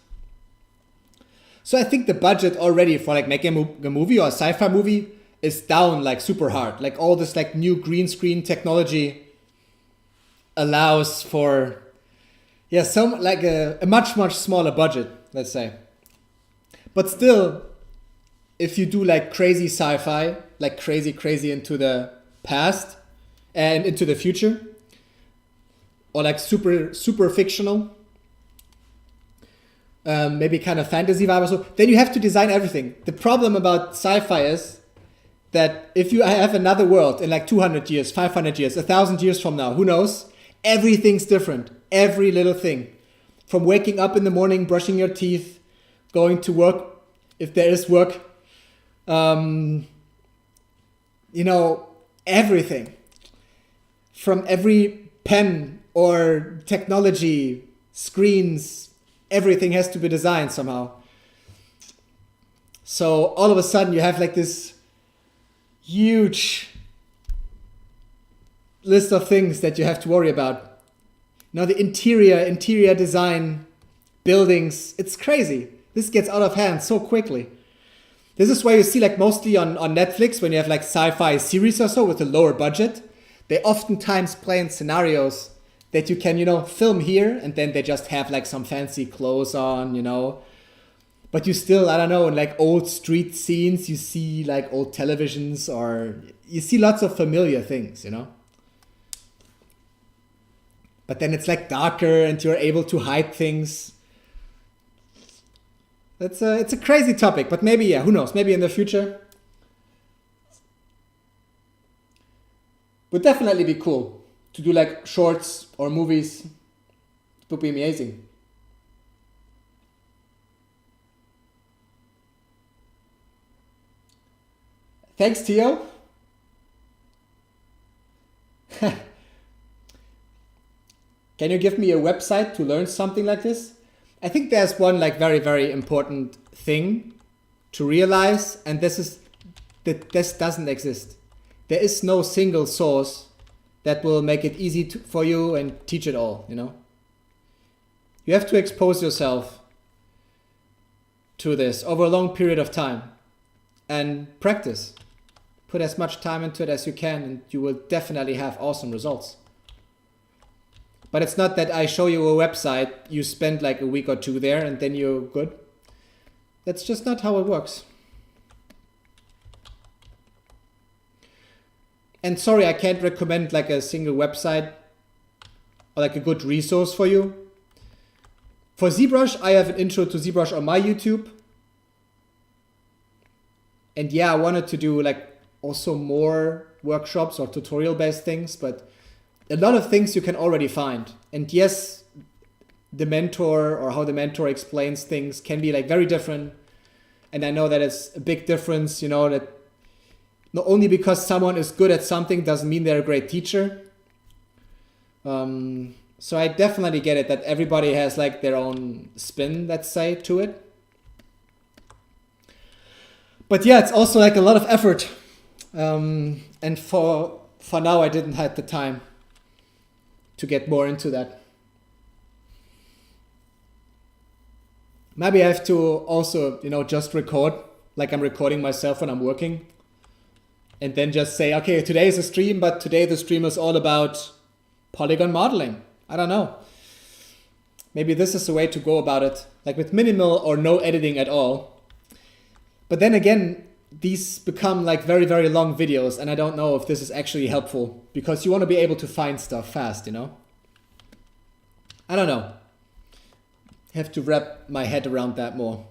So I think the budget already for making a movie or a sci-fi movie is down super hard. All this new green screen technology allows for Yeah, some like a much smaller budget, let's say. But still, if you do like crazy sci-fi, like crazy into the past and into the future, or like super fictional, maybe kind of fantasy vibe or so, then you have to design everything. The problem about sci-fi is that if you have another world in like 200 years, 500 years, 1,000 years from now, who knows? Everything's different. Every little thing. From waking up in the morning, brushing your teeth, going to work, if there is work, you know, everything. From every pen or technology, screens, everything has to be designed somehow. So all of a sudden you have like this huge list of things that you have to worry about. Now the interior design, buildings, it's crazy. This gets out of hand so quickly. This is why you see like mostly on Netflix when you have like sci-fi series or so with a lower budget, they oftentimes play in scenarios that you can, you know, film here and then they just have like some fancy clothes on, you know. But you still, I don't know, in like old street scenes, you see like old televisions or you see lots of familiar things, you know. But then it's like darker and you're able to hide things. It's a crazy topic, but maybe, yeah, who knows? Maybe in the future. Would definitely be cool to do like shorts or movies. It would be amazing. Thanks, Theo. Can you give me a website to learn something like this? I think there's one like very important thing to realize, and this is that this doesn't exist. There is no single source that will make it easy for you and teach it all, you know? You have to expose yourself to this over a long period of time and practice. Put as much time into it as you can and you will definitely have awesome results. But it's not that I show you a website, you spend like a week or two there and then you're good. That's just not how it works. And sorry, I can't recommend like a single website or like a good resource for you. For ZBrush, I have an intro to ZBrush on my YouTube. And yeah, I wanted to do like also more workshops or tutorial based things, but a lot of things you can already find. And yes, the mentor or how the mentor explains things can be like very different. And I know that it's a big difference, you know, that not only because someone is good at something doesn't mean they're a great teacher. So I definitely get it that everybody has like their own spin, let's say, to it. But yeah, it's also like a lot of effort. And for now, I didn't have the time to get more into that. Maybe I have to also, you know, just record like I'm recording myself when I'm working. And then just say, okay, today is a stream, but today the stream is all about polygon modeling. I don't know. Maybe this is the way to go about it, like with minimal or no editing at all. But then again, these become like very long videos, and I don't know if this is actually helpful because you want to be able to find stuff fast, you know? I don't know. I have to wrap my head around that more.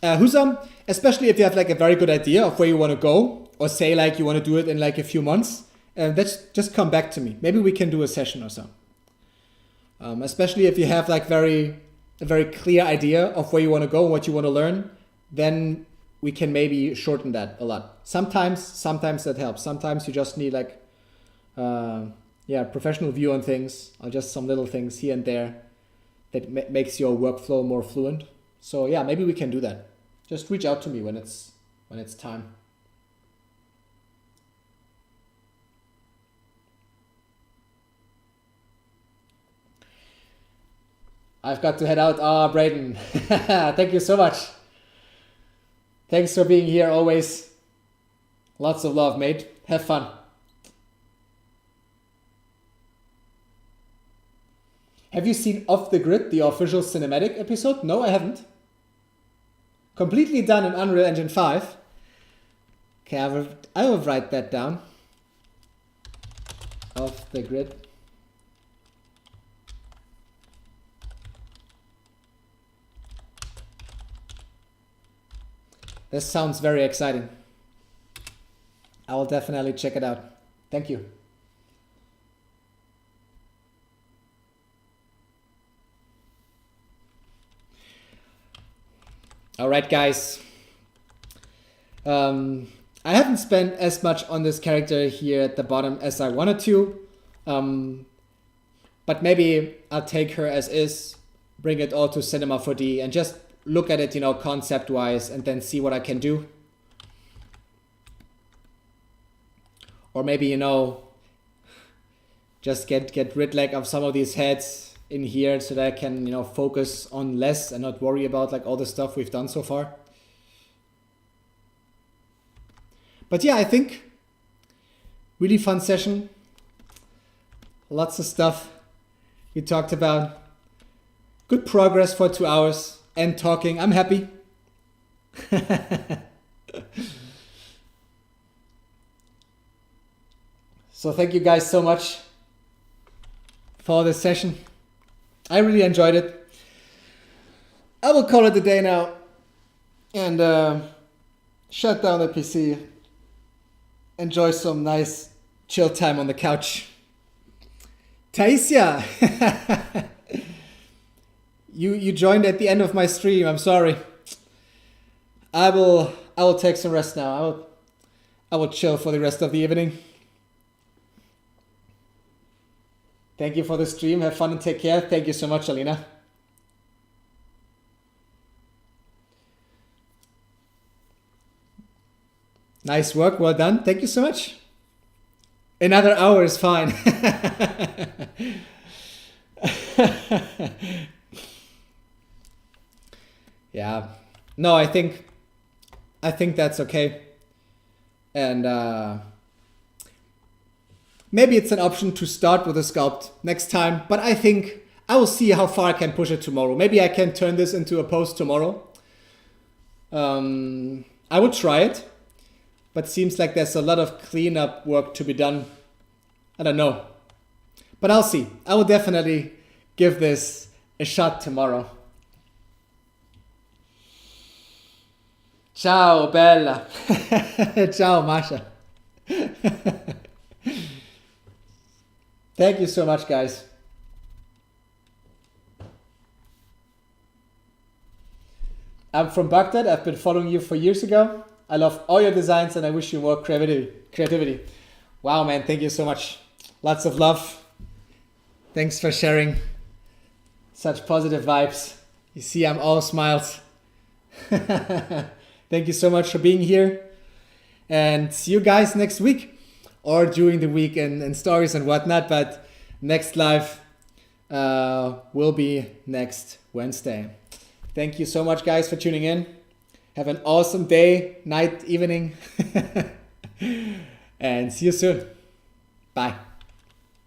Husam, especially if you have like a very good idea of where you want to go, or say like you want to do it in like a few months, let's just come back to me. Maybe we can do a session or so. Especially if you have like a very clear idea of where you want to go, what you want to learn, then we can maybe shorten that a lot. Sometimes that helps. Sometimes you just need like, professional view on things, or just some little things here and there that makes your workflow more fluent. So yeah, maybe we can do that. Just reach out to me when it's time. I've got to head out. Ah, Brayden. Thank you so much. Thanks for being here always. Lots of love, mate. Have fun. Have you seen Off the Grid, the official cinematic episode? No, I haven't. Completely done in Unreal Engine 5. Okay, I will write that down. Off the Grid. This sounds very exciting. I will definitely check it out. Thank you. All right, guys. I haven't spent as much on this character here at the bottom as I wanted to. But maybe I'll take her as is, bring it all to Cinema 4D and just look at it, you know, concept-wise, and then see what I can do. Or maybe, you know, just get rid like of some of these heads in here so that I can, you know, focus on less and not worry about like all the stuff we've done so far. But yeah, I think really fun session. Lots of stuff we talked about. Good progress for 2 hours and talking. I'm happy. So thank you guys so much for this session. I really enjoyed it. I will call it a day now and shut down the PC. Enjoy some nice chill time on the couch. Taisia! You joined at the end of my stream. I'm sorry. I will take some rest now. I will chill for the rest of the evening. Thank you for the stream. Have fun and take care. Thank you so much, Alina. Nice work. Well done. Thank you so much. Another hour is fine. Yeah. No, I think that's okay. And maybe it's an option to start with a sculpt next time, but I think I will see how far I can push it tomorrow. Maybe I can turn this into a post tomorrow. I would try it, but seems like there's a lot of cleanup work to be done. I don't know, but I'll see. I will definitely give this a shot tomorrow. Ciao, Bella. Ciao, Masha. Thank you so much, guys. I'm from Baghdad. I've been following you for years ago. I love all your designs and I wish you more creativity. Wow, man. Thank you so much. Lots of love. Thanks for sharing such positive vibes. You see, I'm all smiles. Thank you so much for being here. And see you guys next week or during the week and stories and whatnot. But next live will be next Wednesday. Thank you so much, guys, for tuning in. Have an awesome day, night, evening. And see you soon. Bye.